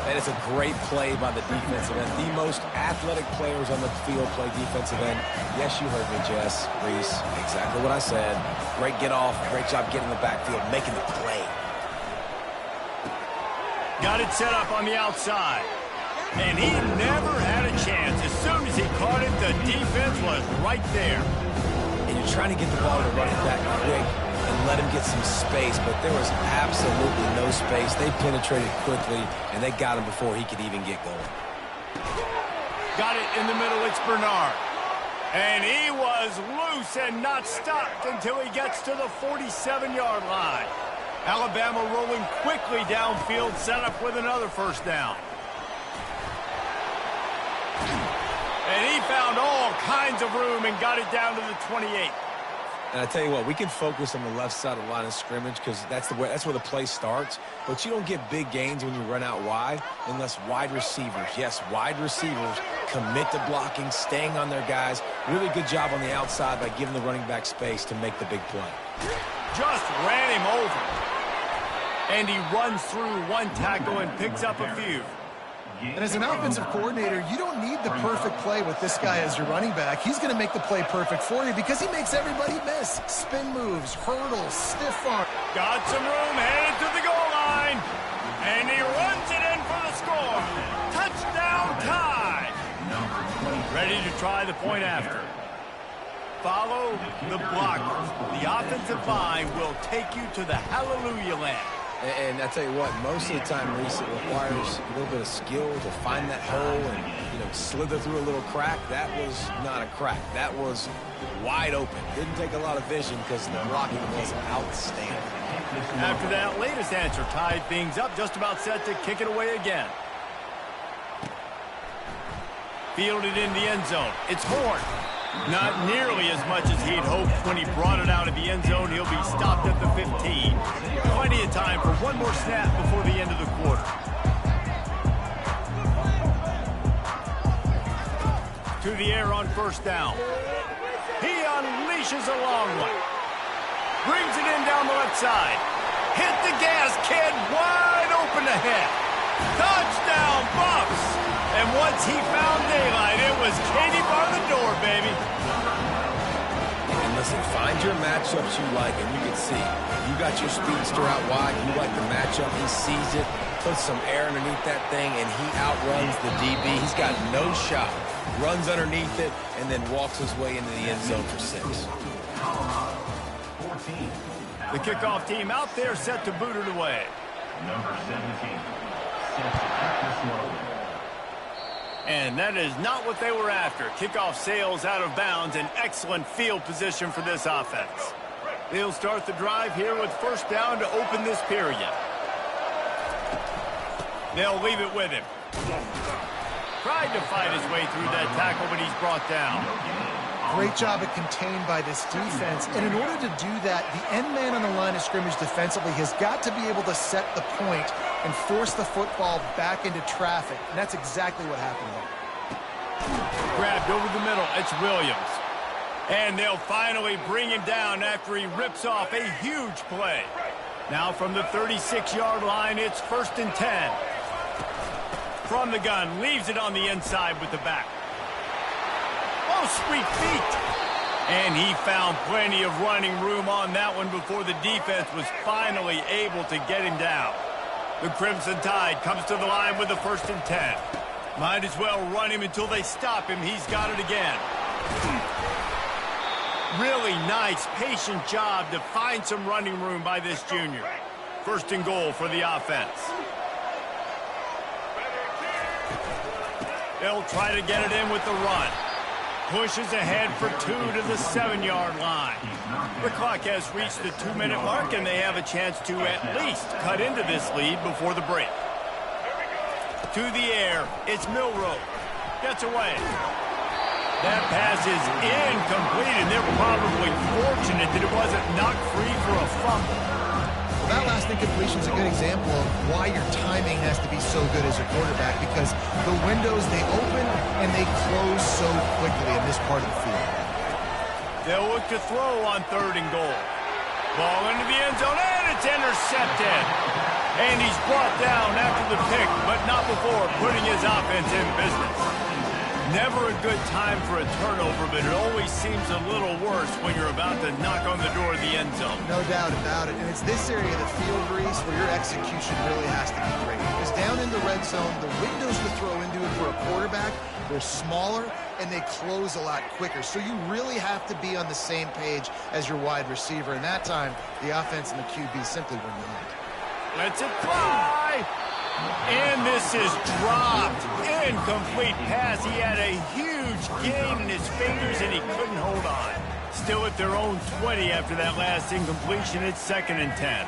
That is a great play by the defensive end. The most athletic players on the field play defensive end. Yes, you heard me, Jess, Reese. Exactly what I said. Great get off. Great job getting the backfield, making the play. Got it set up on the outside. And he never had a chance. As soon as he caught it, the defense was right there. And you're trying to get the ball to running back quick and let him get some space, but there was absolutely no space. They penetrated quickly, and they got him before he could even get going. Got it in the middle, it's Bernard. And he was loose and not stopped until he gets to the 47-yard line. Alabama rolling quickly downfield, set up with another first down. And he found all kinds of room and got it down to the 28. And I tell you what, we can focus on the left side of the line of scrimmage because that's where the play starts. But you don't get big gains when you run out wide unless wide receivers, yes, wide receivers commit to blocking, staying on their guys. Really good job on the outside by giving the running back space to make the big play. Just ran him over. And he runs through one tackle and picks up a few. And as an offensive coordinator, you don't need the perfect play with this guy as your running back. He's going to make the play perfect for you because he makes everybody miss. Spin moves, hurdles, stiff arm. Got some room, headed to the goal line. And he runs it in for the score. Touchdown tie. Ready to try the point after. Follow the blockers. The offensive line will take you to the hallelujah land. And I tell you what, most of the time, Reese, it requires a little bit of skill to find that hole and, slither through a little crack. That was not a crack. That was wide open. Didn't take a lot of vision because the blocking was outstanding. After that latest answer tied things up, just about set to kick it away again. Fielded in the end zone. It's Horn. Not nearly as much as he'd hoped when he brought it out of the end zone. He'll be stopped at the 15. Plenty of time for one more snap before the end of the quarter. To the air on first down. He unleashes a long one. Brings it in down the left side. Hit the gas, kid. Wide open ahead. Touchdown, Buffs. And once he found daylight, it was Katie bar the door, baby. And listen, find your matchups you like, and you can see. You got your speedster out wide. You like the matchup. He sees it, puts some air underneath that thing, and he outruns the DB. He's got no shot. Runs underneath it, and then walks his way into the end zone for 6. The kickoff team out there set to boot it away. Number 17, set to practice low. And that is not what they were after. Kickoff sails out of bounds. An excellent field position for this offense. They'll start the drive here with first down to open this period. They'll leave it with him. Tried to fight his way through that tackle, but he's brought down. Great job at contained by this defense. And in order to do that, the end man on the line of scrimmage defensively has got to be able to set the point and force the football back into traffic. And that's exactly what happened there. Grabbed over the middle. It's Williams. And they'll finally bring him down after he rips off a huge play. Now from the 36-yard line, it's 1st and 10. From the gun, leaves it on the inside with the back. Oh, sweet feet. And he found plenty of running room on that one before the defense was finally able to get him down. The Crimson Tide comes to the line with the 1st and 10. Might as well run him until they stop him. He's got it again. Really nice, patient job to find some running room by this junior. 1st and goal for the offense. They'll try to get it in with the run. Pushes ahead for 2 to the 7-yard line. The clock has reached the 2-minute mark, and they have a chance to at least cut into this lead before the break. To the air, it's Milroe. Gets away. That pass is incomplete, and they're probably fortunate that it wasn't knocked free for a fumble. Well, that last incompletion is a good example of why your timing has to be so good as a quarterback, because the windows, they open and they close so quickly in this part of the field. They'll look to throw on 3rd and goal. Ball into the end zone, and it's intercepted. And he's brought down after the pick, but not before putting his offense in business. Never a good time for a turnover, but it always seems a little worse when you're about to knock on the door of the end zone. No doubt about it. And it's this area of the field, Reese, where your execution really has to be great. Because down in the red zone, the windows to throw into it for a quarterback, they're smaller and they close a lot quicker. So you really have to be on the same page as your wide receiver. And that time, the offense and the QB simply were not. Lets it fly. And this is dropped. Incomplete pass. He had a huge gain in his fingers and he couldn't hold on. Still at their own 20 after that last incompletion. It's 2nd and 10.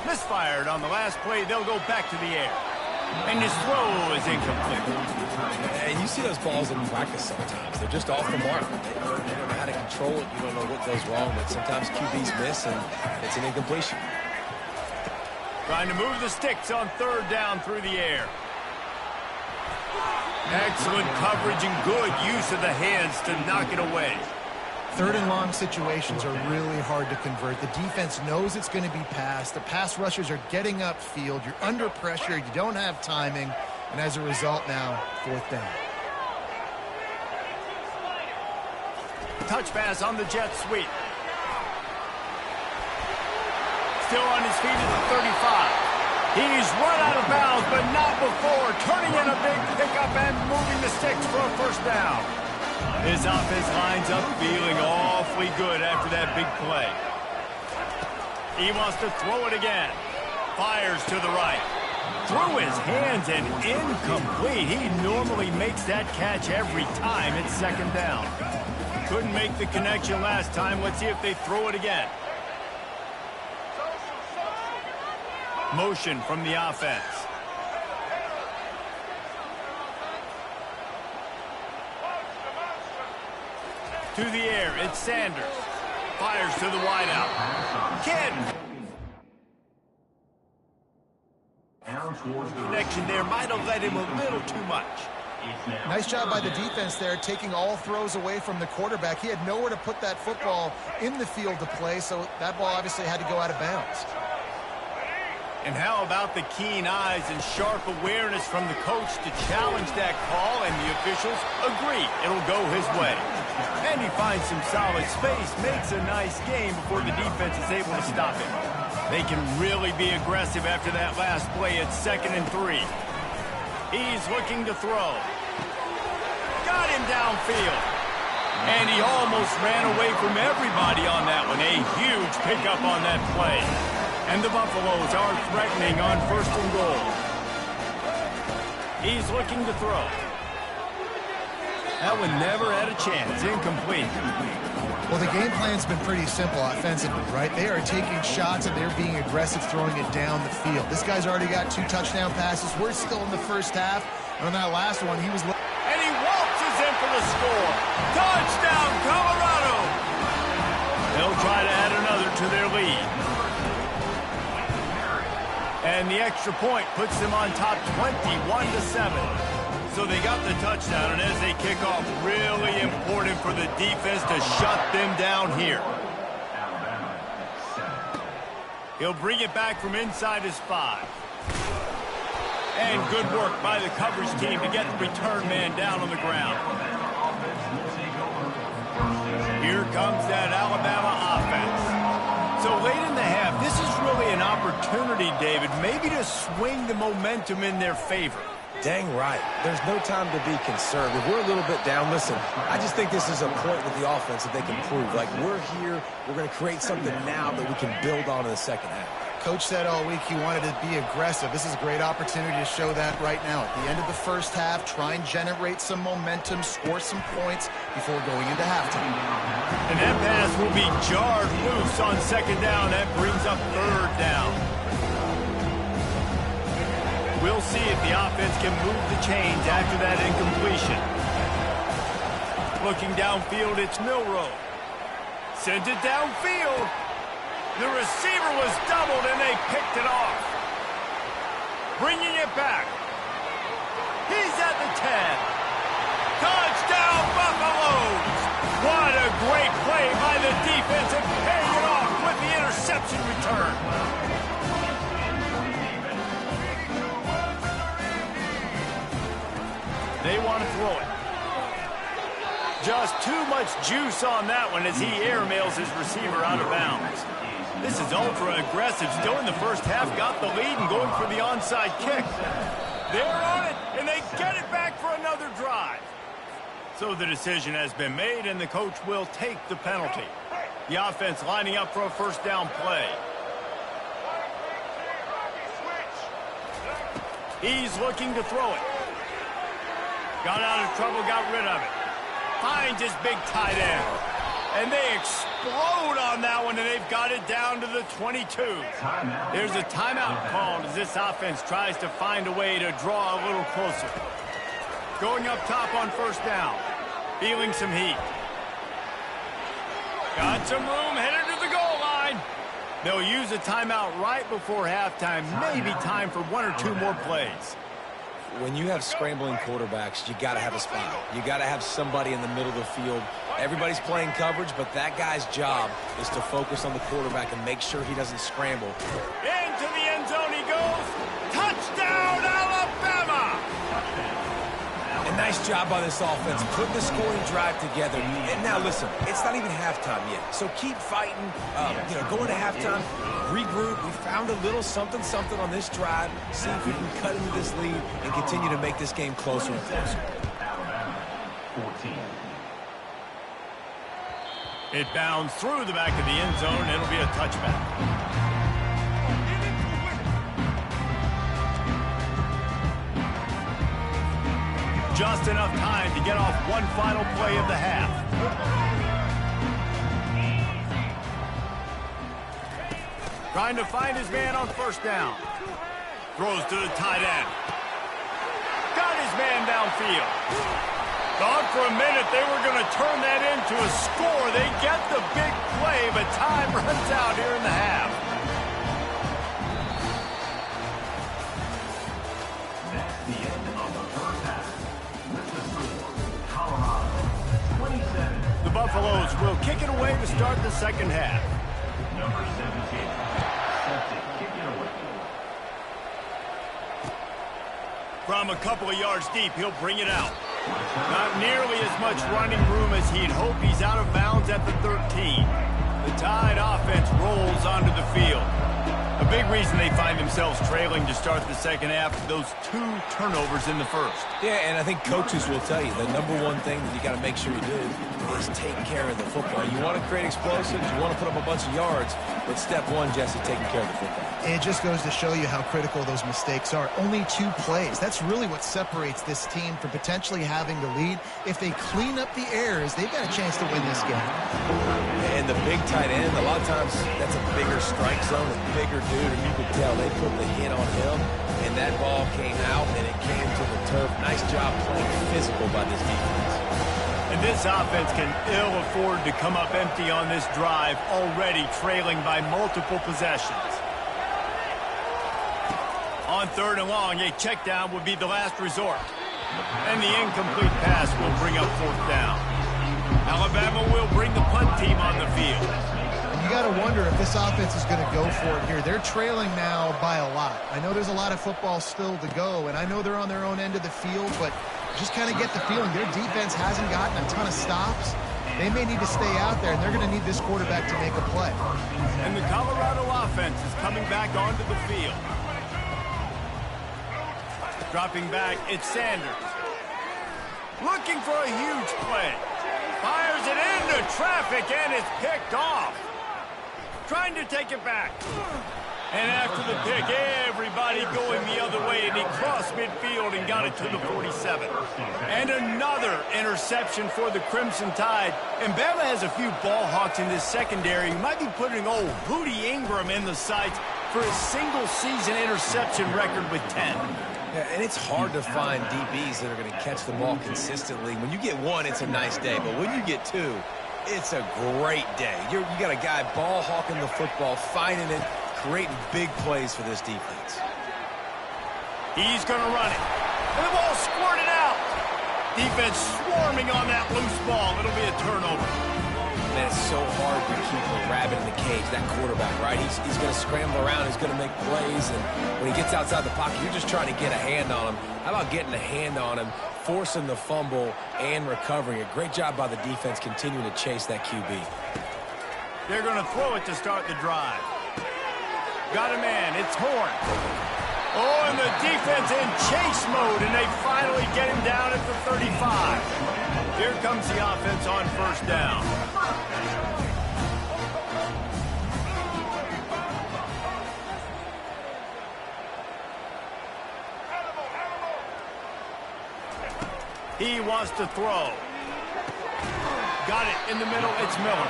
Misfired on the last play. They'll go back to the air. And his throw is incomplete. And you see those balls in practice sometimes. They're just off the mark. You don't know how to control it. You don't know what goes wrong. But sometimes QBs miss, and it's an incompletion. Trying to move the sticks on 3rd down through the air. Excellent coverage and good use of the hands to knock it away. 3rd and long situations are really hard to convert. The defense knows it's going to be passed. The pass rushers are getting upfield. You're under pressure. You don't have timing. And as a result now, 4th down. Touch pass on the jet sweep. Still on his feet at the 35. He's run out of bounds, but not before. Turning in a big pickup and moving the sticks for a 1st down. His offense lines up feeling awfully good after that big play. He wants to throw it again. Fires to the right. Through his hands and incomplete. He normally makes that catch every time. It's 2nd down. Couldn't make the connection last time. Let's see if they throw it again. Motion from the offense. To the air, it's Sanders. Fires to the wideout. Kidd. Connection there might have led him a little too much. Nice job by the defense there, taking all throws away from the quarterback. He had nowhere to put that football in the field to play, so that ball obviously had to go out of bounds. And how about the keen eyes and sharp awareness from the coach to challenge that call, and the officials agree it'll go his way. And he finds some solid space, makes a nice game before the defense is able to stop him. They can really be aggressive after that last play. It's 2nd and 3. He's looking to throw. Got him downfield. And he almost ran away from everybody on that one. A huge pickup on that play. And the Buffaloes are threatening on 1st and goal. He's looking to throw. That one never had a chance. Incomplete. Well, the game plan's been pretty simple offensively, right? They are taking shots and they're being aggressive, throwing it down the field. This guy's already got 2 touchdown passes. We're still in the 1st half. And on that last one, he was... And he waltzes in for the score. Touchdown, Colorado! They'll try to add another to their lead. And the extra point puts them on top 21-7. So they got the touchdown, and as they kick off, really important for the defense to shut them down here. He'll bring it back from inside his 5. And good work by the coverage team to get the return man down on the ground. Here comes that Alabama offense. So late in the half, this is really an opportunity, David, maybe to swing the momentum in their favor. Dang right. There's no time to be concerned. If we're a little bit down, listen, I just think this is a point with the offense that they can prove. Like, we're here, we're going to create something now that we can build on in the 2nd half. Coach said all week he wanted to be aggressive. This is a great opportunity to show that right now. At the end of the 1st half, try and generate some momentum, score some points before going into halftime. And that pass will be jarred loose on 2nd down. That brings up 3rd down. We'll see if the offense can move the chains after that incompletion. Looking downfield, it's Milroe. Sends it downfield. The receiver was doubled, and they picked it off. Bringing it back. He's at the 10. Touchdown, Buffaloes! What a great play by the defense, and paying it off with the interception return. want to throw it. Just too much juice on that one as he airmails his receiver out of bounds. This is ultra aggressive. Still in the first half, got the lead and going for the onside kick. They're on it, and they get it back for another drive. So the decision has been made, and the coach will take the penalty. The offense lining up for a first down play. He's looking to throw it. Got out of trouble, got rid of it. Finds his big tight end. And they explode on that one, and they've got it down to the 22. There's a timeout called as this offense tries to find a way to draw a little closer. Going up top on first down. Feeling some heat. Got some room, headed to the goal line. They'll use a timeout right before halftime. Maybe time for one or two more plays. When you have scrambling quarterbacks, you got to have a spot. You got to have somebody in the middle of the field. Everybody's playing coverage, but that guy's job is to focus on the quarterback and make sure he doesn't scramble. Into the end zone he goes. Touchdown, Alabama! And nice job by this offense, putting the scoring drive together. And now listen, it's not even halftime yet, so keep fighting. Going to halftime, regroup. We found a little something on this drive. See if we can cut into this lead and continue to make this game closer and closer. 14. It bounds through the back of the end zone. It'll be a touchback. Just enough time to get off one final play of the half. Trying to find his man on first down. Throws to the tight end. Got his man downfield. Thought for a minute they were going to turn that into a score. They get the big play, but time runs out here in the half. That's the end of the first half. With the score, Colorado 27. The Buffaloes will kick it away to start the second half. Number 17, set to kick it away. From a couple of yards deep, he'll bring it out. Not nearly as much running room as he'd hoped. He's out of bounds at the 13. The Tide offense rolls onto the field. A big reason they find themselves trailing to start the second half, those 2 turnovers in the first. Yeah, and I think coaches will tell you the number one thing that you got to make sure you do is take care of the football. You want to create explosives, you want to put up a bunch of yards, but step one, Jesse, taking care of the football. It just goes to show you how critical those mistakes are. Only 2 plays. That's really what separates this team from potentially having the lead. If they clean up the errors, they've got a chance to win this game. And the big tight end, a lot of times that's a bigger strike zone, a bigger dude, and you could tell they put the hit on him, and that ball came out, and it came to the turf. Nice job playing physical by this defense. And this offense can ill afford to come up empty on this drive, already trailing by multiple possessions. On 3rd and long, a check down would be the last resort. And the incomplete pass will bring up 4th down. Alabama will bring the punt team on the field. You got to wonder if this offense is going to go for it here. They're trailing now by a lot. I know there's a lot of football still to go, and I know they're on their own end of the field, but just kind of get the feeling their defense hasn't gotten a ton of stops. They may need to stay out there, and they're going to need this quarterback to make a play. And the Colorado offense is coming back onto the field. Dropping back, it's Sanders. Looking for a huge play. Fires it into traffic, and it's picked off. Trying to take it back. And after the pick, everybody going the other way, and he crossed midfield and got it to the 47. And another interception for the Crimson Tide. And Bama has a few ball hawks in this secondary. You might be putting old Booty Ingram in the sights for a single-season interception record with 10. Yeah, and it's hard to find DBs that are going to catch the ball consistently. When you get 1, it's a nice day. But when you get 2, it's a great day. You got a guy ball hawking the football, finding it, creating big plays for this defense. He's going to run it. And the ball squirted out. Defense swarming on that loose ball. It'll be a turnover. Man, it's so hard to keep a rabbit in the cage, that quarterback, right? He's going to scramble around. He's going to make plays. And when he gets outside the pocket, you're just trying to get a hand on him. How about getting a hand on him, forcing the fumble and recovering it. Great job by the defense continuing to chase that QB. They're going to throw it to start the drive. Got a man. It's Horn. Oh, and the defense in chase mode, and they finally get him down at the 35. Here comes the offense on first down. He wants to throw. Got it in the middle. It's Miller.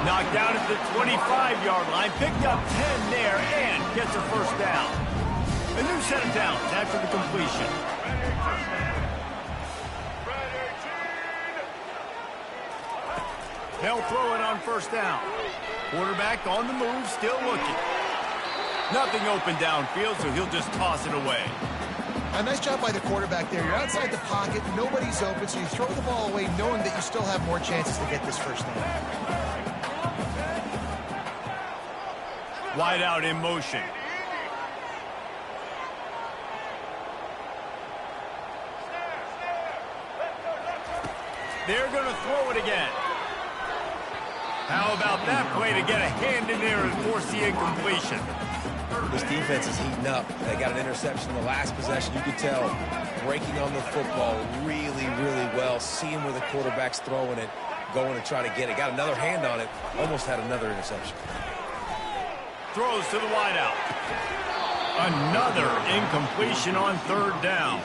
Knocked down at the 25-yard line. Picked up 10 there and gets a first down. A new set of downs after the completion. They'll throw it on first down. Quarterback on the move, still looking. Nothing open downfield, so he'll just toss it away. A nice job by the quarterback there. You're outside the pocket, nobody's open, so you throw the ball away knowing that you still have more chances to get this first down. Wide out in motion. They're going to throw it again. How about that play to get a hand in there and force the incompletion? This defense is heating up. They got an interception in the last possession. You could tell breaking on the football really, really well. Seeing where the quarterback's throwing it, going to try to get it. Got another hand on it. Almost had another interception. Throws to the wideout. Another incompletion on third down.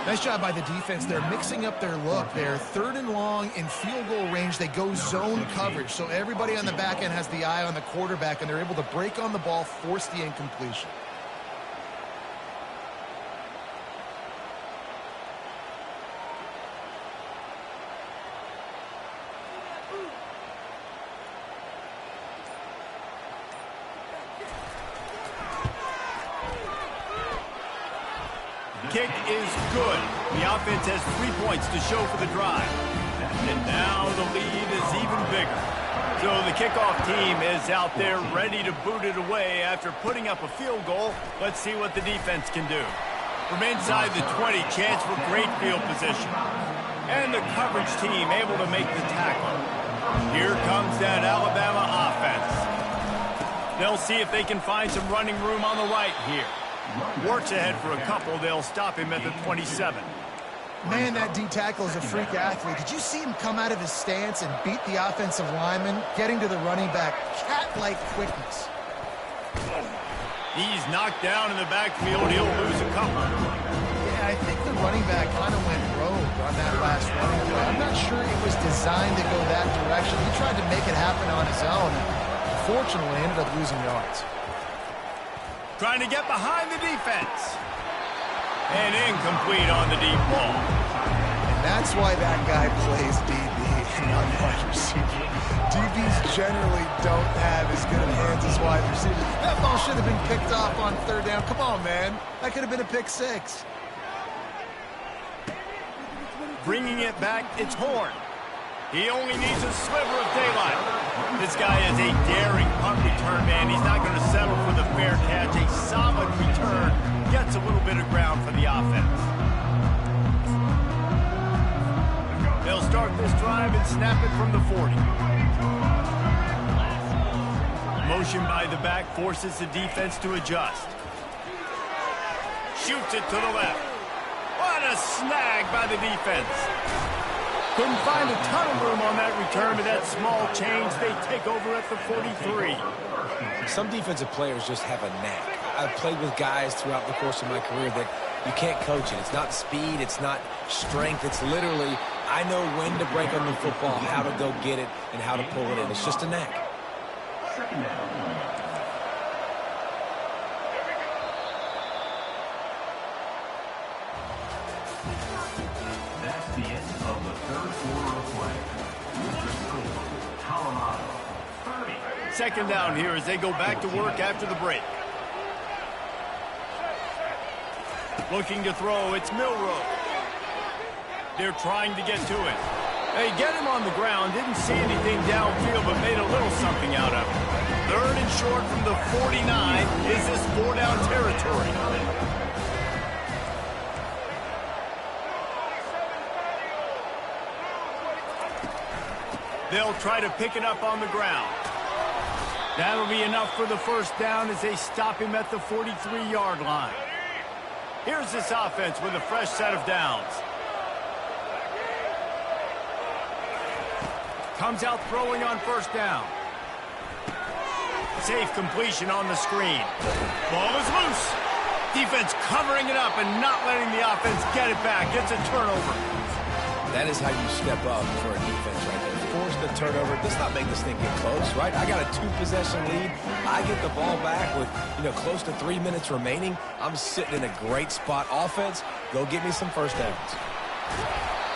Nice job by the defense. They're mixing up their look. They're third and long in field goal range. They go zone coverage. So everybody on the back end has the eye on the quarterback, and they're able to break on the ball, force the incompletion. Kick is good. The offense has 3 points to show for the drive. And now the lead is even bigger. So the kickoff team is out there ready to boot it away after putting up a field goal. Let's see what the defense can do. From inside the 20, chance for great field position. And the coverage team able to make the tackle. Here comes that Alabama offense. They'll see if they can find some running room on the right here. Works ahead for a couple. They'll stop him at the 27. Man, that D tackle is a freak athlete. Did you see him come out of his stance and beat the offensive lineman, getting to the running back? Cat-like quickness. He's knocked down in the backfield. He'll lose a couple. Yeah, I think the running back kind of went rogue on that last running play. I'm not sure it was designed to go that direction. He tried to make it happen on his own. Unfortunately, ended up losing yards. Trying to get behind the defense. And incomplete on the deep ball. And that's why that guy plays DB and not wide receiver. DBs generally don't have as good of hands as wide receivers. That ball should have been picked off on third down. Come on, man. That could have been a pick six. Bringing it back, it's Horn. He only needs a sliver of daylight. This guy is a daring punt return man. He's not going to settle for the fair catch. A solid return. Gets a little bit of ground for the offense. They'll start this drive and snap it from the 40. Motion by the back forces the defense to adjust. Shoots it to the left. What a snag by the defense. Couldn't find a ton of room on that return to that small change. They take over at the 43. Some defensive players just have a knack. I've played with guys throughout the course of my career that you can't coach it. It's not speed. It's not strength. It's literally, I know when to break on the football, how to go get it, and how to pull it in. It's just a knack. Second down. That's the end of the third quarter of play. The score, Colorado 30. Second down here as they go back to work after the break. Looking to throw, it's Milroe. They're trying to get to it. They get him on the ground, didn't see anything downfield, but made a little something out of it. Third and short from the 49. Is this 4-down territory? They'll try to pick it up on the ground. That'll be enough for the first down as they stop him at the 43-yard line. Here's this offense with a fresh set of downs. Comes out throwing on first down. Safe completion on the screen. Ball is loose. Defense covering it up and not letting the offense get it back. It's a turnover. That is how you step up for a defense right there. Force the turnover. Does not make this thing get close, right? I got a 2-possession lead. I get the ball back with, close to 3 minutes remaining. I'm sitting in a great spot. Offense, go get me some first downs.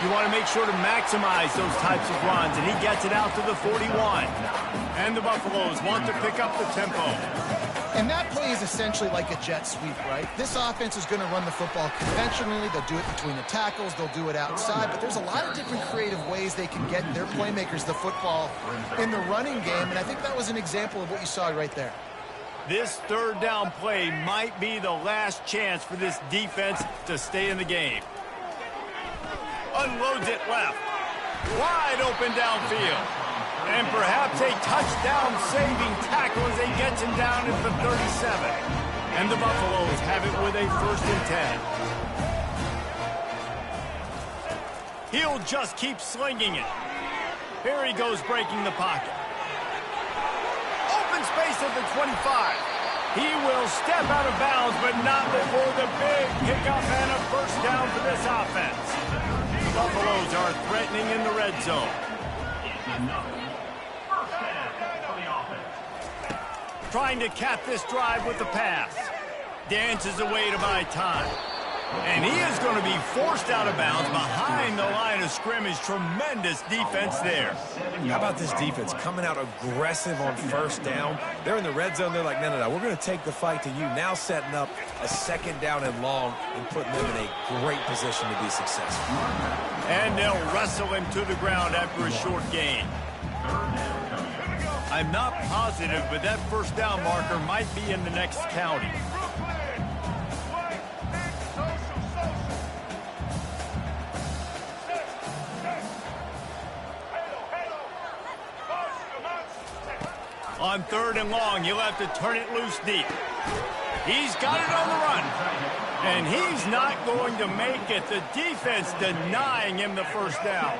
You want to make sure to maximize those types of runs, and he gets it out to the 41. And the Buffaloes want to pick up the tempo. And that play is essentially like a jet sweep, right? This offense is going to run the football conventionally. They'll do it between the tackles. They'll do it outside. But there's a lot of different creative ways they can get their playmakers the football in the running game. And I think that was an example of what you saw right there. This third down play might be the last chance for this defense to stay in the game. Unloads it left. Wide open downfield. And perhaps a touchdown-saving tackle as he gets him down at the 37. And the Buffaloes have it with a 1st and 10. He'll just keep slinging it. Here he goes breaking the pocket. Open space at the 25. He will step out of bounds, but not before the big pickup and a first down for this offense. The Buffaloes are threatening in the red zone. Trying to cap this drive with the pass. Dances away to buy time. And he is going to be forced out of bounds behind the line of scrimmage. Tremendous defense there. How about this defense coming out aggressive on first down? They're in the red zone. They're like, no, we're going to take the fight to you. Now setting up a 2nd down and long and putting them in a great position to be successful. And they'll wrestle him to the ground after a short gain. I'm not positive, but that first down marker might be in the next county. On 3rd and long, he'll have to turn it loose deep. He's got it on the run. And he's not going to make it. The defense denying him the first down.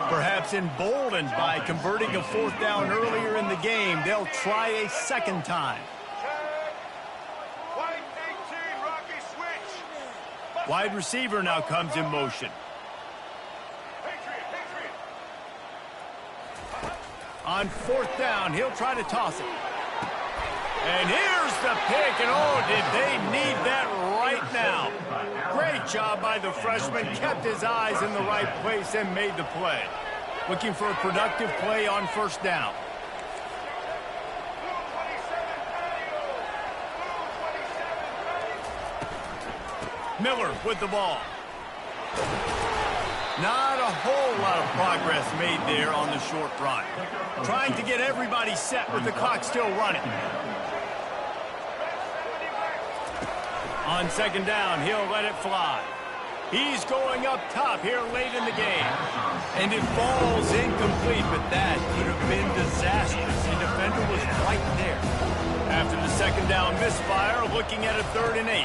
Perhaps emboldened by converting a 4th down earlier in the game, they'll try a 2nd time. Wide receiver now comes in motion. On 4th down, he'll try to toss it. And here's the pick, and oh, did they need that right now. Great job by the freshman, kept his eyes in the right place and made the play. Looking for a productive play on 1st down. Miller with the ball. Not a whole lot of progress made there on the short run. Trying to get everybody set with the clock still running. On 2nd down, he'll let it fly. He's going up top here late in the game. And it falls incomplete, but that could have been disastrous. The defender was right there. After the 2nd down misfire, looking at a 3rd and 8.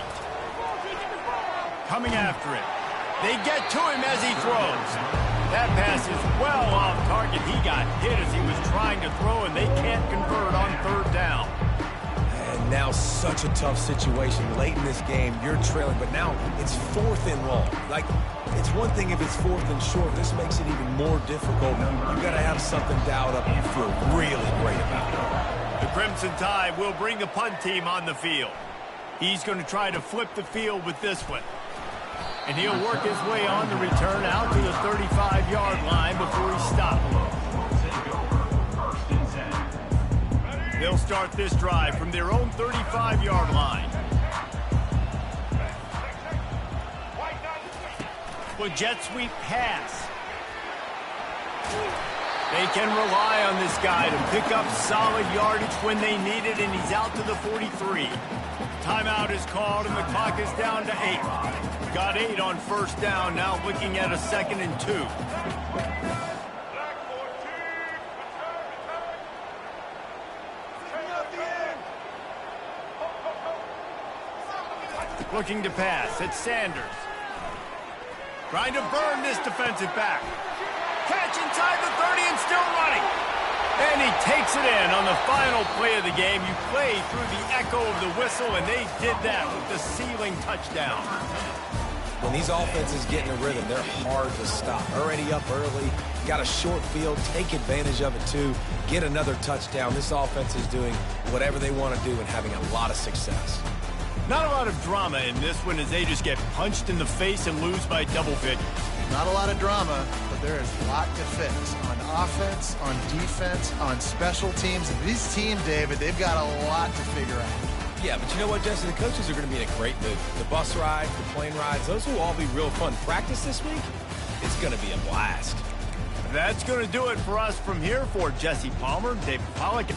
Coming after it. They get to him as he throws. That pass is well off target. He got hit as he was trying to throw, and they can't convert on 3rd down. And now such a tough situation late in this game. You're trailing, but now it's 4th and long. Like, it's one thing if it's 4th and short. This makes it even more difficult. You got to have something dialed up you feel really great about it. The Crimson Tide will bring the punt team on the field. He's going to try to flip the field with this one. And he'll work his way on the return out to the 35-yard line before he stops. They'll start this drive from their own 35-yard line. With jet sweep pass. They can rely on this guy to pick up solid yardage when they need it, and he's out to the 43. Timeout is called, and the clock is down to 8. Got 8 on 1st down, now looking at a 2nd and 2. Looking to pass. It's Sanders. Trying to burn this defensive back. Catch inside the 30 and still running. And he takes it in on the final play of the game. You play through the echo of the whistle, and they did that with the ceiling touchdown. When these offenses get in a rhythm, they're hard to stop. Already up early, got a short field, take advantage of it too, get another touchdown. This offense is doing whatever they want to do and having a lot of success. Not a lot of drama in this one as they just get punched in the face and lose by double figures. Not a lot of drama, but there is a lot to fix on offense, on defense, on special teams. And this team, David, they've got a lot to figure out. Yeah, but you know what, Jesse? The coaches are going to be in a great mood. The bus rides, the plane rides, those will all be real fun. Practice this week, it's going to be a blast. That's going to do it for us from here. For Jesse Palmer, David Pollack.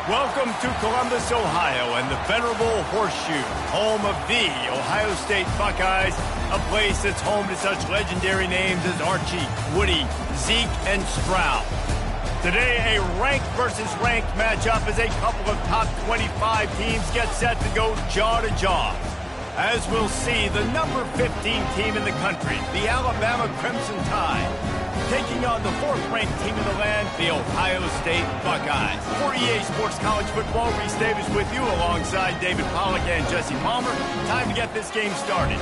Welcome to Columbus, Ohio, and the venerable Horseshoe, home of the Ohio State Buckeyes, a place that's home to such legendary names as Archie, Woody, Zeke, and Stroud. Today, a ranked versus ranked matchup as a couple of top 25 teams get set to go jaw to jaw. As we'll see, the number 15 team in the country, the Alabama Crimson Tide, taking on the fourth-ranked team in the land, the Ohio State Buckeyes. For EA Sports College Football, Reese Davis with you alongside David Pollack and Jesse Palmer. Time to get this game started.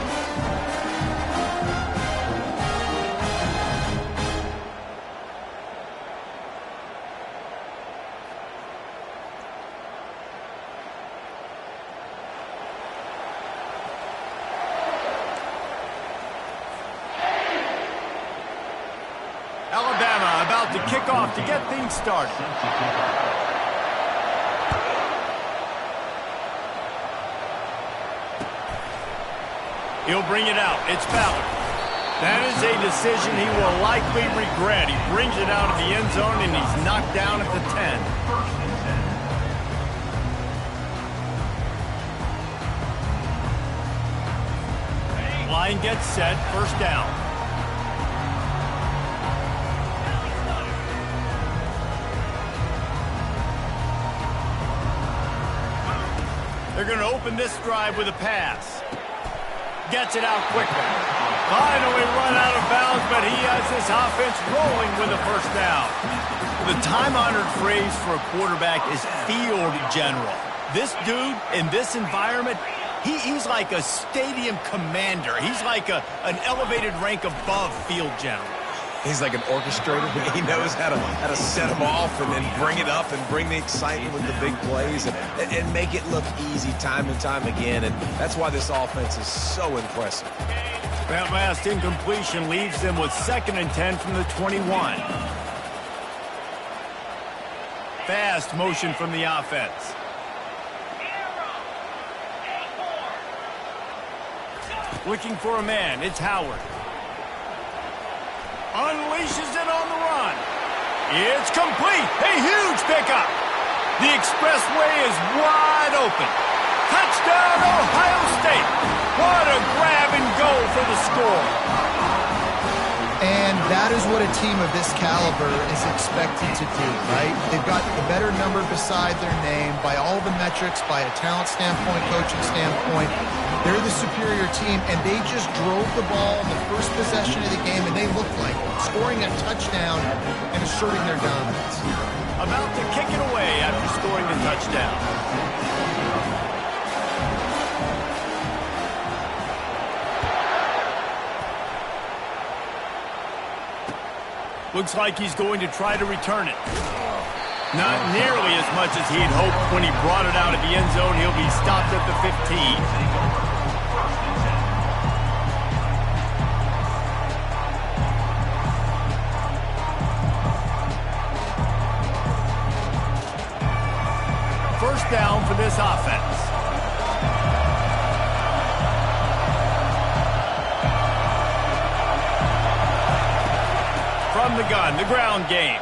Alabama about to kick off to get things started. He'll bring it out. It's Ballard. That is a decision he will likely regret. He brings it out of the end zone, and he's knocked down at the 10. Line gets set. First down. They're going to open this drive with a pass. Gets it out quickly. Finally run out of bounds, but he has this offense rolling with a first down. The time-honored phrase for a quarterback is field general. This dude, in this environment, he's like a stadium commander. He's like an elevated rank above field general. He's like an orchestrator. He knows how to set them off and then bring it up and bring the excitement with the big plays and make it look easy time and time again. And that's why this offense is so impressive. That last incompletion leaves them with 2nd and 10 from the 21. Fast motion from the offense. Looking for a man. It's Howard. Unleashes it on the run. It's complete. A huge pickup. The expressway is wide open. Touchdown, Ohio State. What a grab and go for the score. And that is what a team of this caliber is expected to do, right? They've got the better number beside their name by all the metrics, by a talent standpoint, coaching standpoint. They're the superior team, and they just drove the ball in the first possession of the game, and they looked like scoring a touchdown and asserting their dominance. About to kick it away after scoring the touchdown. Looks like he's going to try to return it. Not nearly as much as he had hoped when he brought it out of the end zone. He'll be stopped at the 15. First down for this offense. From the gun, the ground game.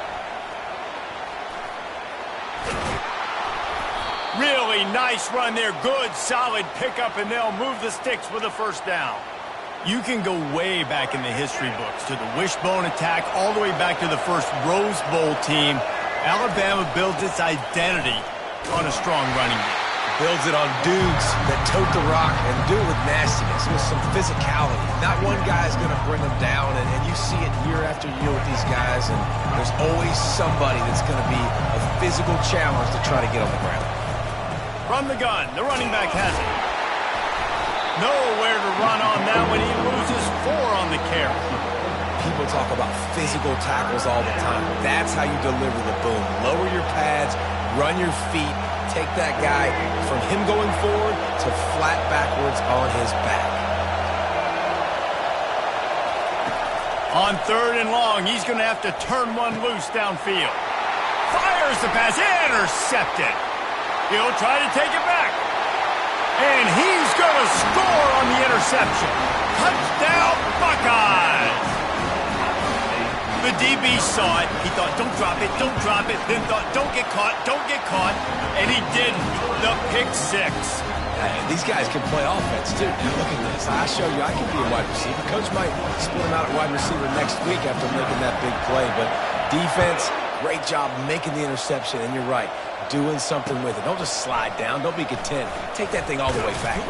Really nice run there. Good, solid pickup, and they'll move the sticks with a first down. You can go way back in the history books to the wishbone attack, all the way back to the first Rose Bowl team. Alabama builds its identity on a strong running game. Builds it on dudes that tote the rock and do it with nastiness, with some physicality. Not one guy's going to bring them down, and you see it year after year with these guys, and there's always somebody that's going to be a physical challenge to try to get on the ground. From the gun, the running back has it. Nowhere to run on that when he loses 4 on the carry. People talk about physical tackles all the time. That's how you deliver the boom. Lower your pads, run your feet, take that guy from him going forward to flat backwards on his back. On 3rd and long, he's going to have to turn one loose downfield. Fires the pass, intercepted. He'll try to take it back. And he's going to score on the interception. Touchdown, Buckeyes! The DB saw it. He thought, don't drop it, don't drop it. Then thought, don't get caught, don't get caught. And he didn't. The pick six. These guys can play offense, too. Now, look at this. I show you I can be a wide receiver. Coach might split him out at wide receiver next week after making that big play. But defense, great job making the interception. And you're right, doing something with it. Don't just slide down. Don't be content. Take that thing all the way back.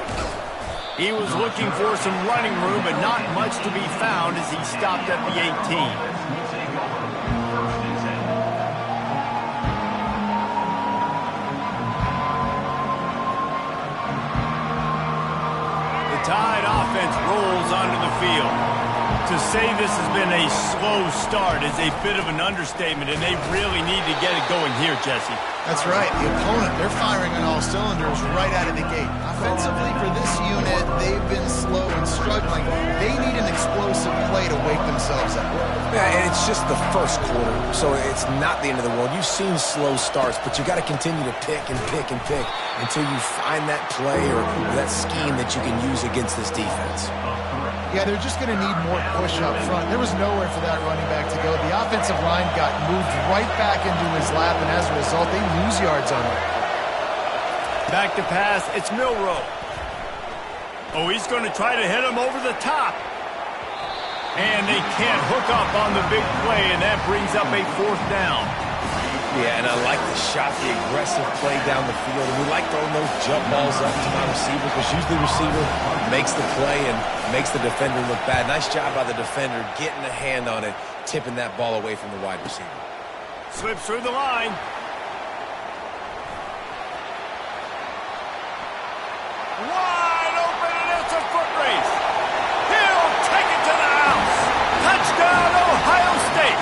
He was looking for some running room, but not much to be found as he stopped at the 18. Tide offense rolls onto the field. To say this has been a slow start is a bit of an understatement, and they really need to get it going here, Jesse. That's right. The opponent, they're firing on all cylinders right out of the gate. Offensively, for this unit, they've been slow and struggling. They need an explosive play to wake themselves up. Yeah, and it's just the first quarter, so it's not the end of the world. You've seen slow starts, but you got to continue to pick and pick and pick until you find that play or that scheme that you can use against this defense. Yeah, they're just going to need more push up front. There was nowhere for that running back to go. The offensive line got moved right back into his lap, and as a result, they lose yards on it. Back to pass, it's Milroe. Oh, he's going to try to hit him over the top. And they can't hook up on the big play, and that brings up a fourth down. Yeah, and I like the shot, the aggressive play down the field. And we like throwing those jump balls up to my receiver because usually the receiver makes the play and makes the defender look bad. Nice job by the defender getting a hand on it, tipping that ball away from the wide receiver. Slips through the line. Wide open, and it's a foot race. He'll take it to the house. Touchdown, Ohio State.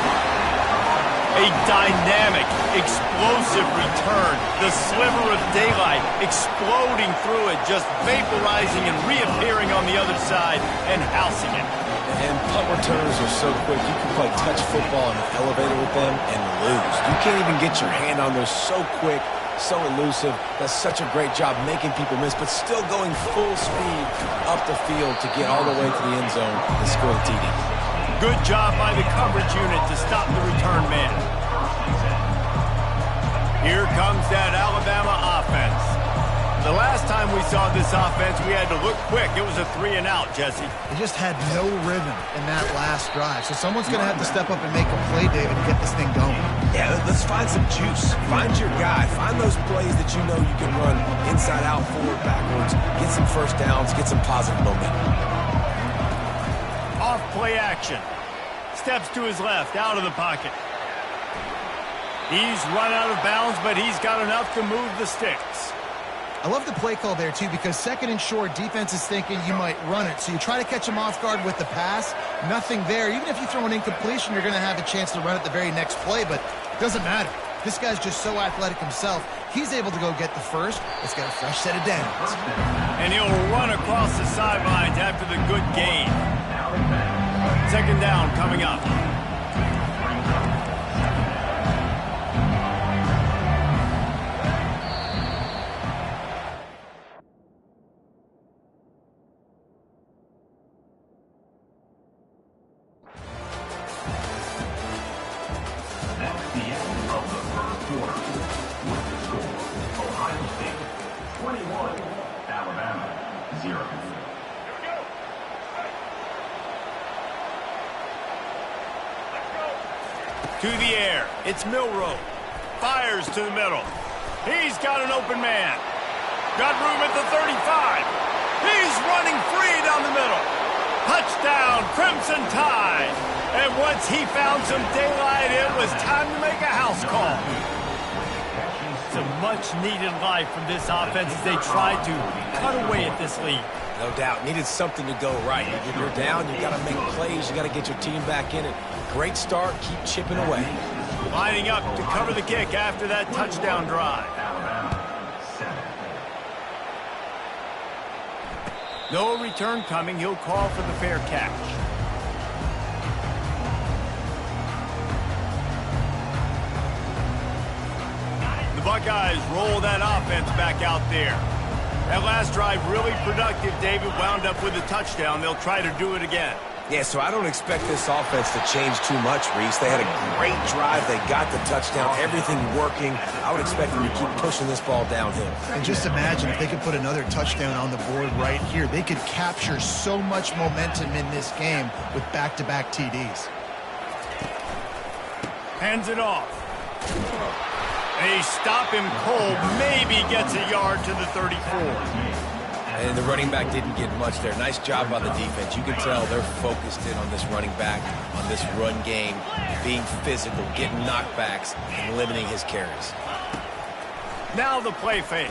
A dynamic, explosive return. The sliver of daylight exploding through it, just vaporizing and reappearing on the other side and housing it. And punt returns are so quick. You can play touch football in an elevator with them and lose. You can't even get your hand on those so quick, so elusive. That's such a great job making people miss, but still going full speed up the field to get all the way to the end zone and score the TD. Good job by the coverage unit to stop the return man. Here comes that Alabama offense. The last time we saw this offense, we had to look quick. It was a 3-and-out, Jesse. They just had no rhythm in that last drive. So someone's going to have to step up and make a play, David, to get this thing going. Yeah, let's find some juice. Find your guy. Find those plays that you know you can run inside out, forward, backwards. Get some first downs. Get some positive momentum. Off play action. Steps to his left, out of the pocket. He's run out of bounds, but he's got enough to move the sticks. I love the play call there, too, because second and short, defense is thinking you might run it. So you try to catch him off guard with the pass. Nothing there. Even if you throw an incompletion, you're going to have a chance to run it the very next play, but it doesn't matter. This guy's just so athletic himself. He's able to go get the first. Let's get a fresh set of downs. And he'll run across the sidelines after the good gain. Second down coming up. That's the end of the first quarter. With the score, Ohio State 21, Alabama 0. To the air. It's Milroe. Fires to the middle. He's got an open man. Got room at the 35. He's running free down the middle. Touchdown, Crimson Tide. And once he found some daylight, it was time to make a house call. Some much-needed life from this offense as they tried to cut away at this lead. No doubt. Needed something to go right. If you're down, you got to make plays. You got to get your team back in it. Great start. Keep chipping away. Lining up to cover the kick after that touchdown drive. No return coming. He'll call for the fair catch. The Buckeyes roll that offense back out there. That last drive really productive. David wound up with a touchdown. They'll try to do it again. Yeah, so I don't expect this offense to change too much, Reese. They had a great drive. They got the touchdown, everything working. I would expect them to keep pushing this ball downhill. And just imagine if they could put another touchdown on the board right here. They could capture so much momentum in this game with back-to-back TDs. Hands it off. They stop him cold. Maybe gets a yard to the 34. And the running back didn't get much there. Nice job by the defense. You can tell they're focused in on this running back, on this run game, being physical, getting knockbacks, and limiting his carries. Now the play fake.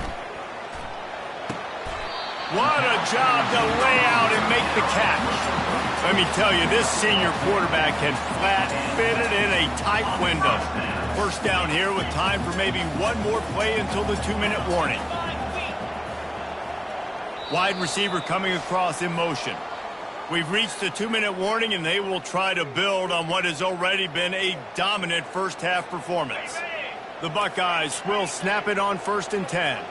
What a job to lay out and make the catch. Let me tell you, this senior quarterback can flat fit it in a tight window. First down here with time for maybe one more play until the 2-minute warning. Wide receiver coming across in motion. We've reached the 2-minute warning, and they will try to build on what has already been a dominant first-half performance. The Buckeyes will snap it on 1st and 10.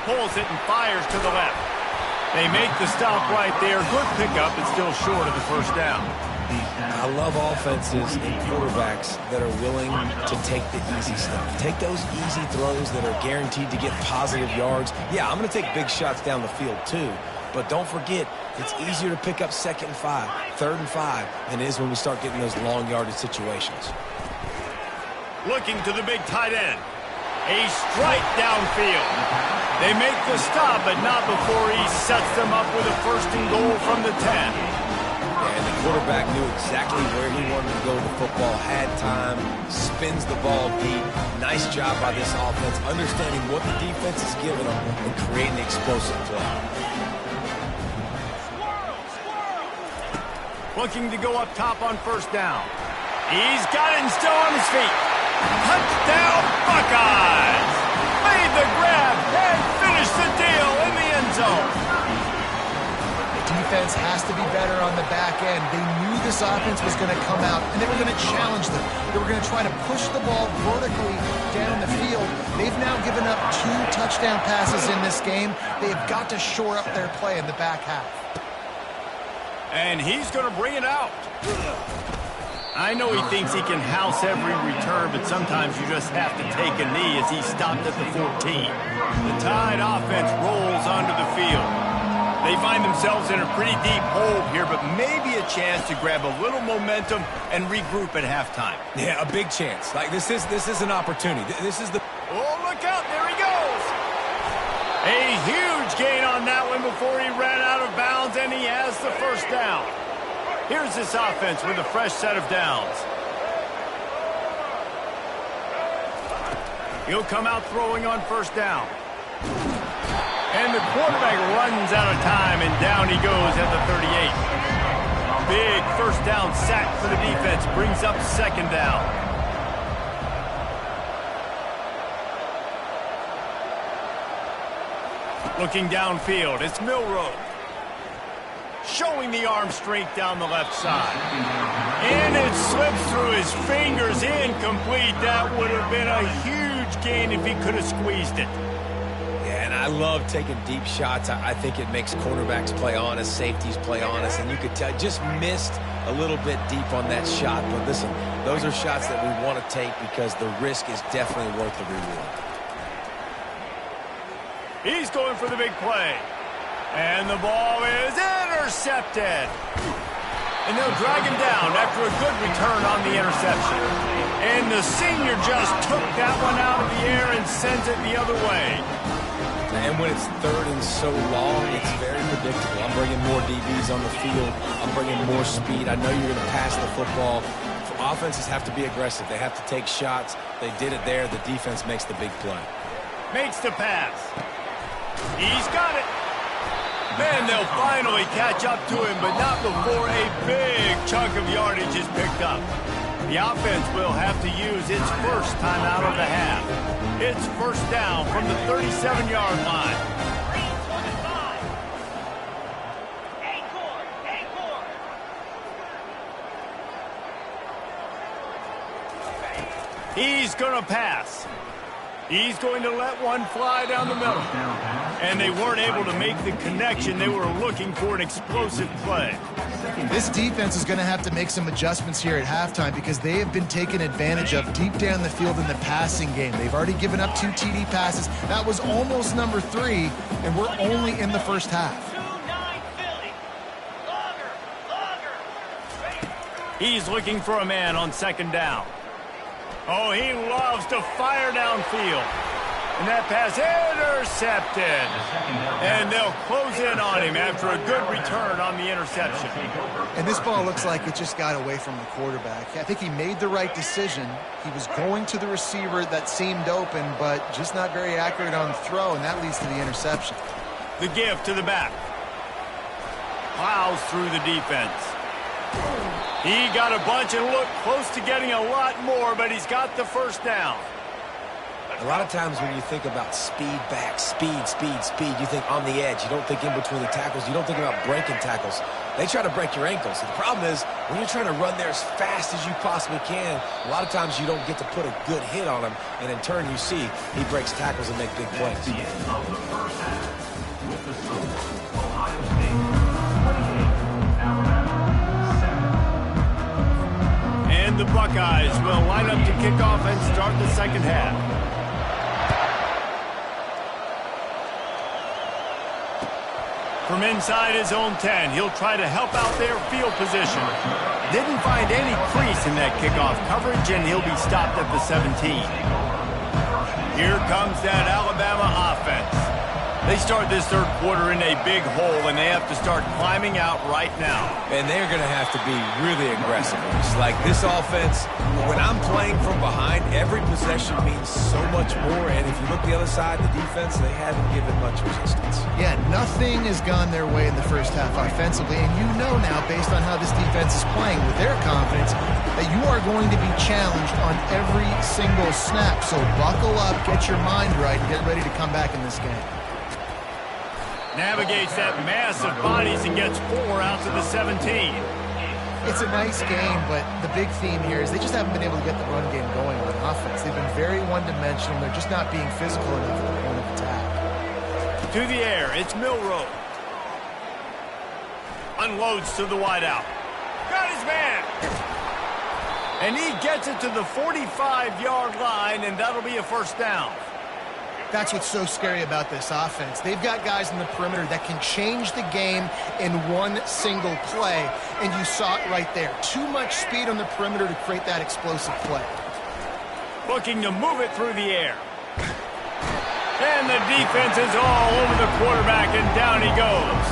Pulls it and fires to the left. They make the stop right there. Good pickup, but still short of the first down. I love offenses and quarterbacks that are willing to take the easy stuff. Take those easy throws that are guaranteed to get positive yards. Yeah, I'm going to take big shots down the field too, but don't forget, it's easier to pick up 2nd and 5, 3rd and 5 than it is when we start getting those long yardage situations. Looking to the big tight end. A strike downfield. They make the stop, but not before he sets them up with a 1st and goal from the 10. And the quarterback knew exactly where he wanted to go with the football, had time, spins the ball deep. Nice job by this offense, understanding what the defense is giving them and creating the explosive play. Looking to go up top on 1st down. He's got it and still on his feet. Touchdown Buckeyes! Made the grab and finished the deal in the end zone. Defense has to be better on the back end. They knew this offense was going to come out, and they were going to challenge them. They were going to try to push the ball vertically down the field. They've now given up 2 touchdown passes in this game. They've got to shore up their play in the back half. And he's going to bring it out. I know he thinks he can house every return, but sometimes you just have to take a knee as he stopped at the 14. The Tide offense rolls onto the field. They find themselves in a pretty deep hole here, but maybe a chance to grab a little momentum and regroup at halftime. Yeah, a big chance. Like this is an opportunity. This is the... Oh, look out. There he goes. A huge gain on that one before he ran out of bounds, and he has the 1st down. Here's this offense with a fresh set of downs. He'll come out throwing on 1st down. And the quarterback runs out of time, and down he goes at the 38. Big 1st down sack for the defense. Brings up 2nd down. Looking downfield, it's Milroe. Showing the arm strength down the left side. And it slips through his fingers. Incomplete. That would have been a huge gain if he could have squeezed it. And I love taking deep shots. I think it makes quarterbacks play honest, safeties play honest, and you could tell just missed a little bit deep on that shot. But listen, those are shots that we want to take because the risk is definitely worth the reward. He's going for the big play. And the ball is intercepted. And they'll drag him down after a good return on the interception. And the senior just took that one out of the air and sends it the other way. And when it's 3rd and so long, it's very predictable. I'm bringing more DBs on the field. I'm bringing more speed. I know you're going to pass the football. Offenses have to be aggressive. They have to take shots. They did it there. The defense makes the big play. Makes the pass. He's got it. Then they'll finally catch up to him, but not before a big chunk of yardage is picked up. The offense will have to use its 1st timeout of the half. It's 1st down from the 37-yard line. He's going to pass. He's going to let one fly down the middle. And they weren't able to make the connection. They were looking for an explosive play. This defense is going to have to make some adjustments here at halftime because they have been taken advantage of deep down the field in the passing game. They've already given up 2 TD passes. That was almost number 3, and we're only in the first half. He's looking for a man on second down. Oh, he loves to fire downfield. And that pass intercepted. And they'll close in on him after a good return on the interception. And this ball looks like it just got away from the quarterback. I think he made the right decision. He was going to the receiver that seemed open, but just not very accurate on the throw, and that leads to the interception. The give to the back. Plows through the defense. He got a bunch and looked close to getting a lot more, but he's got the first down. A lot of times when you think about speed back, speed, you think on the edge. You don't think in between the tackles. You don't think about breaking tackles. They try to break your ankles. The problem is when you're trying to run there as fast as you possibly can, a lot of times you don't get to put a good hit on him, and in turn you see he breaks tackles and make big plays. The end of the first half with the score, Ohio State 28, Alabama 7. And the Buckeyes will line up to kick off and start the second half. From inside his own 10, he'll try to help out their field position. Didn't find any crease in that kickoff coverage, and he'll be stopped at the 17. Here comes that Alabama offense. They start this third quarter in a big hole, and they have to start climbing out right now. And they're going to have to be really aggressive. It's like this offense, when I'm playing from behind, every possession means so much more. And if you look the other side, the defense, they haven't given much resistance. Yeah, nothing has gone their way in the first half offensively. And you know now, based on how this defense is playing with their confidence, that you are going to be challenged on every single snap. So buckle up, get your mind right, and get ready to come back in this game. Navigates that mass of bodies and gets 4 out to the 17. It's a nice game, but the big theme here is they just haven't been able to get the run game going on offense. They've been very one-dimensional. They're just not being physical enough at the point of attack. To the air, it's Milroe. Unloads to the wideout. Got his man. And he gets it to the 45-yard line, and that'll be a first down. That's what's so scary about this offense. They've got guys in the perimeter that can change the game in one single play, and you saw it right there. Too much speed on the perimeter to create that explosive play. Looking to move it through the air. And the defense is all over the quarterback, and down he goes.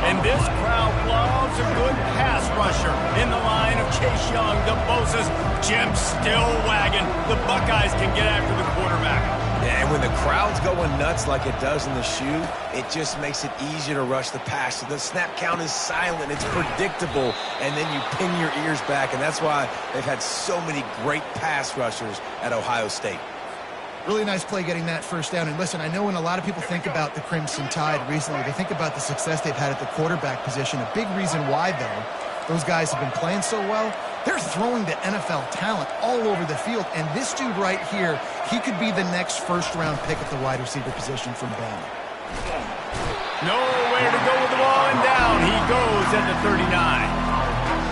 And this crowd loves a good pass rusher in the line of Chase Young, the Bosa's. Jim still wagging. The Buckeyes can get after the quarterback. And when the crowd's going nuts like it does in the shoe, it just makes it easier to rush the pass. So the snap count is silent. It's predictable. And then you pin your ears back. And that's why they've had so many great pass rushers at Ohio State. Really nice play getting that first down. And listen, I know when a lot of people think about the Crimson Tide recently, they think about the success they've had at the quarterback position. A big reason why, though, those guys have been playing so well, they're throwing to NFL talent all over the field. And this dude right here, he could be the next first-round pick at the wide receiver position from Bama. Nowhere to go with the ball, and down he goes at the 39.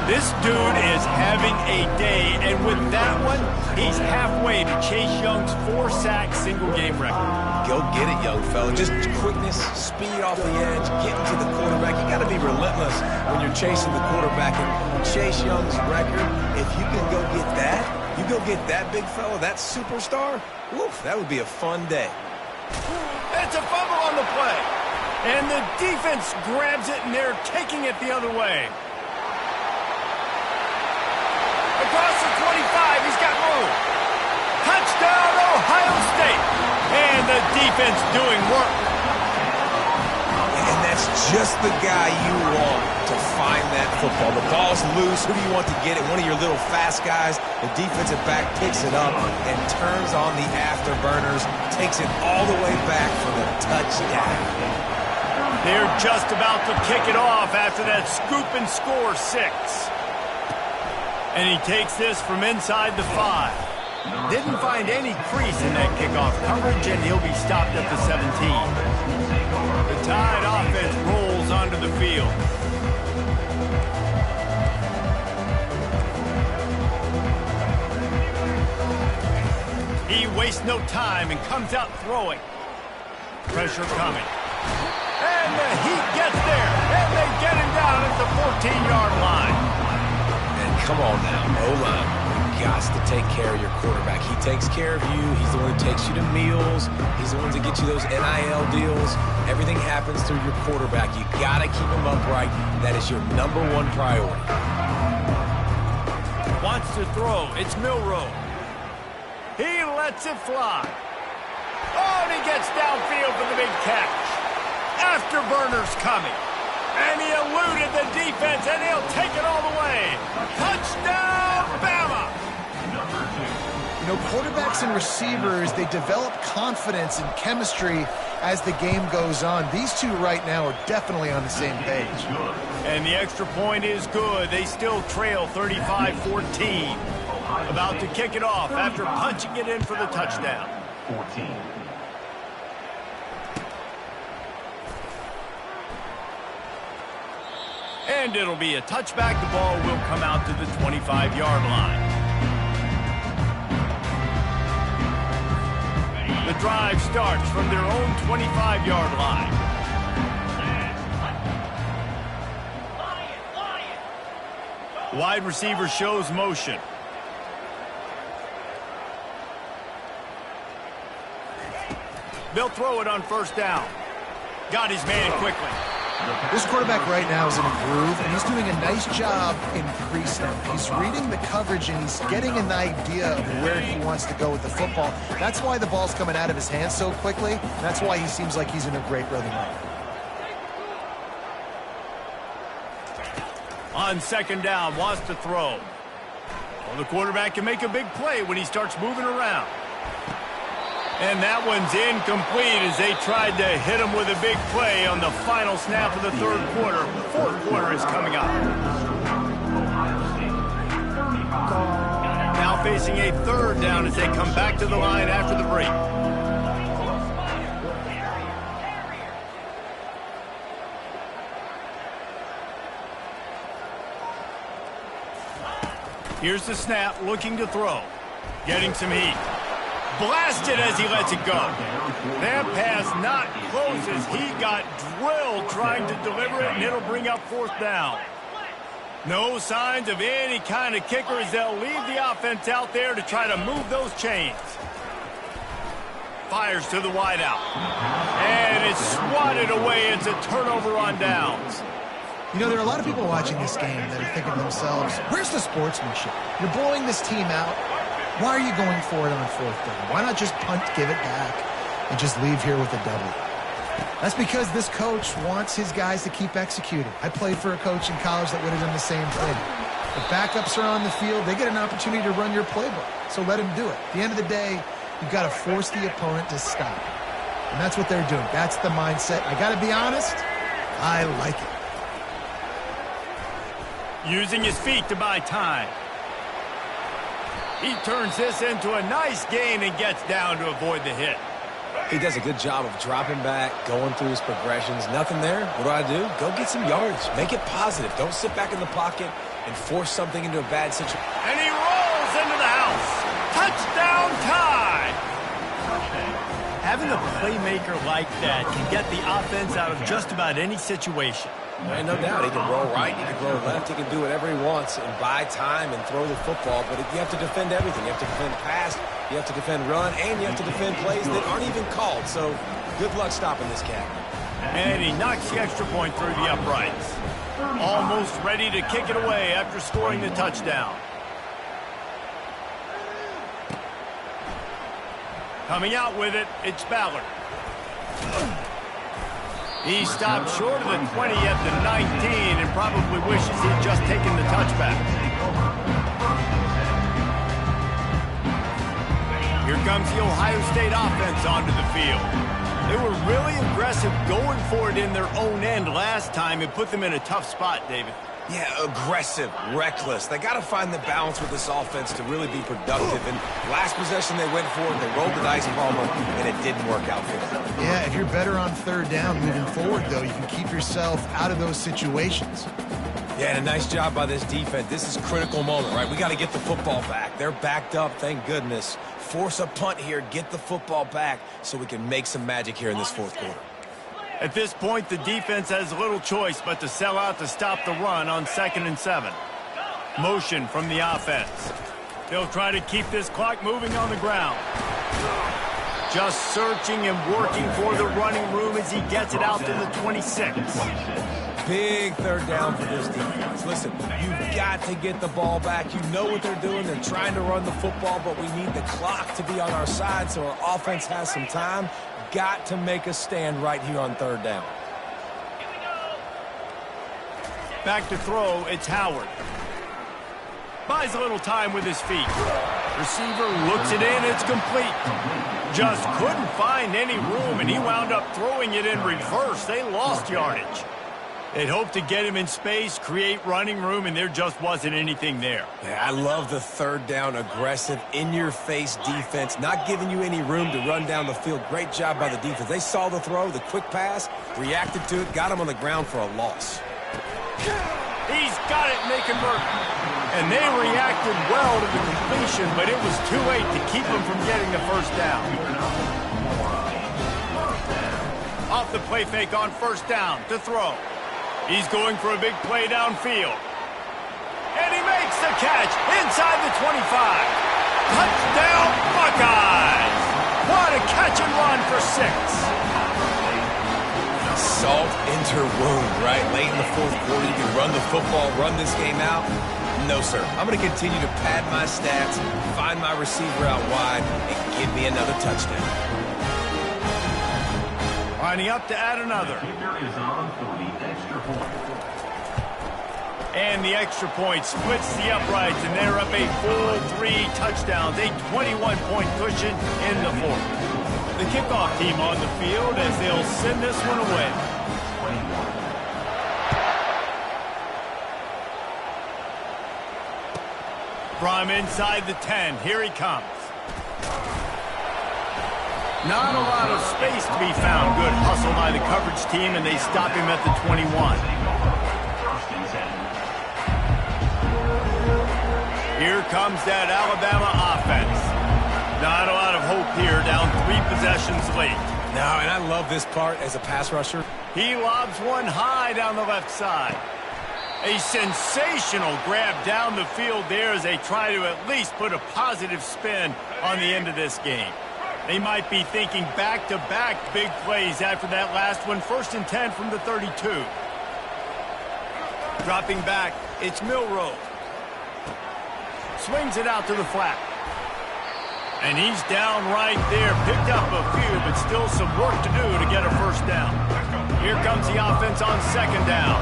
This dude is having a day, and with that one, he's halfway to Chase Young's 4-sack single-game record. Go get it, young fella. Just quickness, speed off the edge, getting to the quarterback. You got to be relentless when you're chasing the quarterback. And Chase Young's record, if you can go get that, you go get that big fella, that superstar, woof, that would be a fun day. It's a fumble on the play. And the defense grabs it, and they're taking it the other way. Across the 25, he's got room. Touchdown, Ohio State. And the defense doing work. And that's just the guy you want to find that football. The ball's loose. Who do you want to get it? One of your little fast guys. The defensive back picks it up and turns on the afterburners, takes it all the way back for the touchdown. They're just about to kick it off after that scoop and score 6. And he takes this from inside the 5. Didn't find any crease in that kickoff coverage, and he'll be stopped at the 17. The Tide offense rolls onto the field. He wastes no time and comes out throwing. Pressure coming. And the Heat gets there, and they get him down at the 14-yard line. And come on now, O-line. You got to take care of your quarterback. He takes care of you. He's the one who takes you to meals. He's the one to get you those NIL deals. Everything happens through your quarterback. You got to keep him upright. That is your #1 priority. Wants to throw. It's Milroe. He lets it fly. Oh, and he gets downfield for the big catch. Afterburner's coming. And he eluded the defense, and he'll take it all the way. Touchdown, Bama! You know, quarterbacks and receivers, they develop confidence and chemistry as the game goes on. These two right now are definitely on the same page. And the extra point is good. They still trail 35-14. About to kick it off after punching it in for the touchdown. 14. And it'll be a touchback. The ball will come out to the 25-yard line. The drive starts from their own 25-yard line. Wide receiver shows motion. They'll throw it on first down. Got his man quickly. This quarterback right now is in a groove, and he's doing a nice job in pre-snap. He's reading the coverage, and he's getting an idea of where he wants to go with the football. That's why the ball's coming out of his hands so quickly. That's why he seems like he's in a great rhythm right now. On second down, wants to throw. Well, the quarterback can make a big play when he starts moving around. And that one's incomplete as they tried to hit him with a big play on the final snap of the third quarter. Fourth quarter is coming up. Now facing a third down as they come back to the line after the break. Here's the snap, looking to throw. Getting some heat. Blasted as he lets it go. That pass not close as he got drilled trying to deliver it, and it'll bring up fourth down. No signs of any kind of kickers. They'll leave the offense out there to try to move those chains. Fires to the wideout. And it's swatted away. It's a turnover on downs. You know, there are a lot of people watching this game that are thinking to themselves, where's the sportsmanship? You're blowing this team out. Why are you going for it on fourth down? Why not just punt, give it back, and just leave here with a W? That's because this coach wants his guys to keep executing. I played for a coach in college that would have done the same thing. The backups are on the field. They get an opportunity to run your playbook, so let him do it. At the end of the day, you've got to force the opponent to stop. And that's what they're doing. That's the mindset. I got to be honest, I like it. Using his feet to buy time. He turns this into a nice gain and gets down to avoid the hit. He does a good job of dropping back, going through his progressions. Nothing there. What do? Go get some yards. Make it positive. Don't sit back in the pocket and force something into a bad situation. And he rolls into the house. Touchdown Tide! Having a playmaker like that can get the offense out of just about any situation. Ain't no doubt. He can roll right, he can roll left, he can do whatever he wants and buy time and throw the football. But you have to defend everything. You have to defend pass, you have to defend run, and you have to defend plays that aren't even called. So good luck stopping this cat. And he knocks the extra point through the uprights. Almost ready to kick it away after scoring the touchdown. Coming out with it, it's Ballard. He stopped short of the 20 at the 19 and probably wishes he'd just taken the touchback. Here comes the Ohio State offense onto the field. They were really aggressive going for it in their own end last time and put them in a tough spot, David. Yeah, aggressive, reckless. They got to find the balance with this offense to really be productive. And last possession they went for it, they rolled the dice, Palmer, and it didn't work out for them. Yeah, if you're better on third down moving forward, though, you can keep yourself out of those situations. Yeah, and a nice job by this defense. This is a critical moment, right? We got to get the football back. They're backed up, thank goodness. Force a punt here, get the football back so we can make some magic here in this fourth quarter. At this point, the defense has little choice but to sell out to stop the run on 2nd and 7. Motion from the offense. They'll try to keep this clock moving on the ground. Just searching and working for the running room as he gets it out to the 26. Big third down for this defense. Listen, you've got to get the ball back. You know what they're doing. They're trying to run the football, but we need the clock to be on our side so our offense has some time. Got to make a stand right here on third down. Back to throw, it's Howard. Buys a little time with his feet. Receiver looks it in, it's complete. Just couldn't find any room, and he wound up throwing it in reverse. They lost yardage. They'd hoped to get him in space, create running room, and there just wasn't anything there. Yeah, I love the third down, aggressive, in-your-face defense, not giving you any room to run down the field. Great job by the defense. They saw the throw, the quick pass, reacted to it, got him on the ground for a loss. He's got it, and they convert. And they reacted well to the completion, but it was too late to keep him from getting the first down. Off the play fake on first down to throw. He's going for a big play downfield. And he makes the catch inside the 25. Touchdown, Buckeyes! What a catch and run for 6. Salt into wound, right? Late in the fourth quarter, you can run the football, run this game out. No, sir. I'm going to continue to pad my stats, find my receiver out wide, and give me another touchdown. Lining up to add another. And the extra point splits the uprights, and they're up a full 3 touchdowns, a 21-point cushion in the fourth. The kickoff team on the field as they'll send this one away. From inside the 10, here he comes. Not a lot of space to be found. Good hustle by the coverage team, and they stop him at the 21. Here comes that Alabama offense. Not a lot of hope here, down 3 possessions late. No, and I love this part as a pass rusher. He lobs one high down the left side. A sensational grab down the field there as they try to at least put a positive spin on the end of this game. They might be thinking back-to-back big plays after that last one. 1st and 10 from the 32. Dropping back, it's Milroe. Swings it out to the flat. And he's down right there. Picked up a few, but still some work to do to get a first down. Here comes the offense on 2nd down.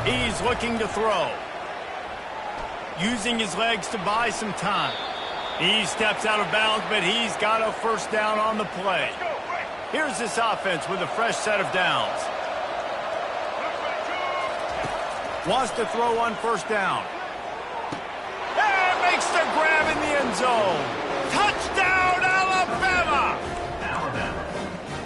He's looking to throw. Using his legs to buy some time. He steps out of bounds, but he's got a first down on the play. Here's this offense with a fresh set of downs. Wants to throw on 1st down. And makes the grab in the end zone. Touchdown, Alabama!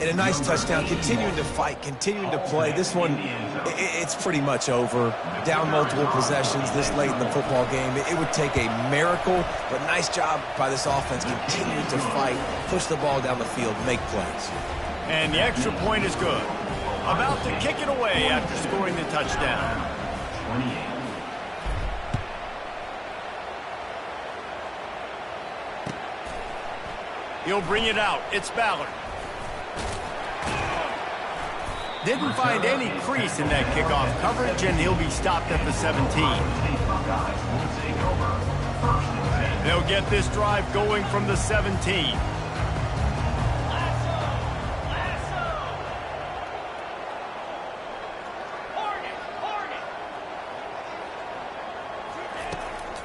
And a nice touchdown, continuing to fight, continuing to play. This one, it's pretty much over. Down multiple possessions this late in the football game. It would take a miracle, but nice job by this offense continuing to fight, push the ball down the field, make plays. And the extra point is good. About to kick it away after scoring the touchdown. 28. He'll bring it out. It's Ballard. Didn't find any crease in that kickoff coverage, and he'll be stopped at the 17. They'll get this drive going from the 17.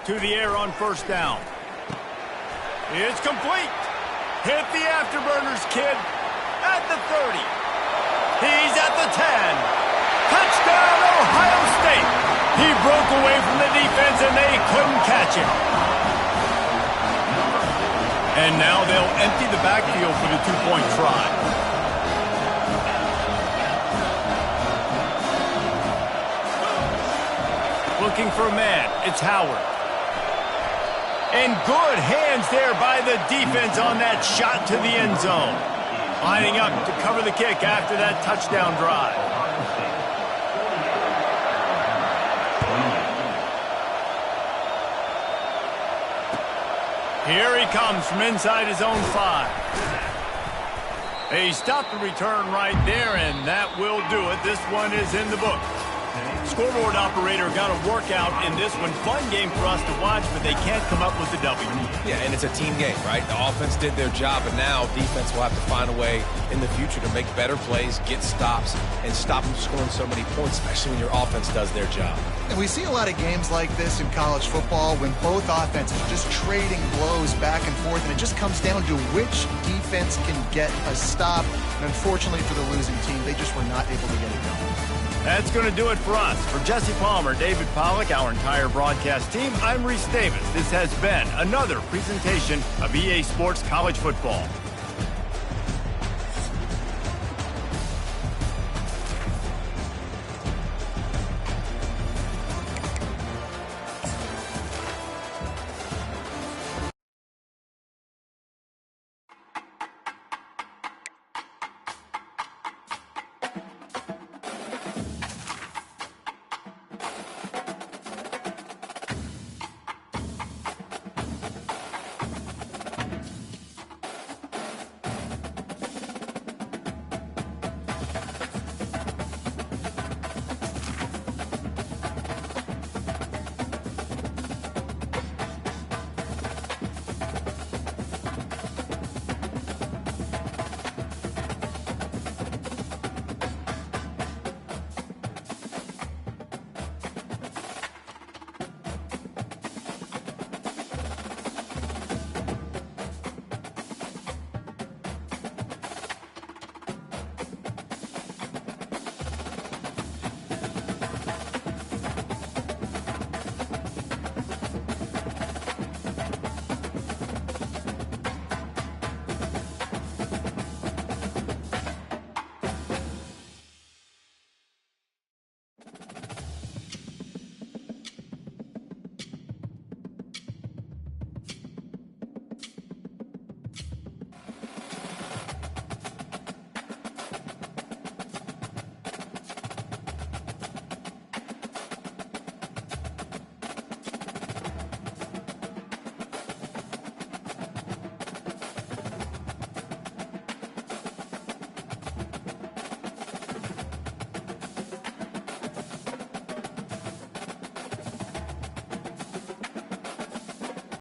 To the air on 1st down. It's complete. Hit the afterburners, kid. At the 30. He's at the 10. Touchdown, Ohio State. He broke away from the defense, and they couldn't catch him. And now they'll empty the backfield for the two-point try. Looking for a man. It's Howard. And good hands there by the defense on that shot to the end zone. Lining up to cover the kick after that touchdown drive. Here he comes from inside his own 5. He stopped the return right there, and that will do it. This one is in the book. Scoreboard operator got a workout in this one. Fun game for us to watch, but they can't come up with the W. Yeah, and it's a team game, right? The offense did their job, and now defense will have to find a way in the future to make better plays, get stops, and stop them scoring so many points, especially when your offense does their job. And we see a lot of games like this in college football when both offenses are just trading blows back and forth, and it just comes down to which defense can get a stop. And unfortunately for the losing team, they just were not able to get it done. That's going to do it for us. For Jesse Palmer, David Pollack, our entire broadcast team, I'm Reese Davis. This has been another presentation of EA Sports College Football.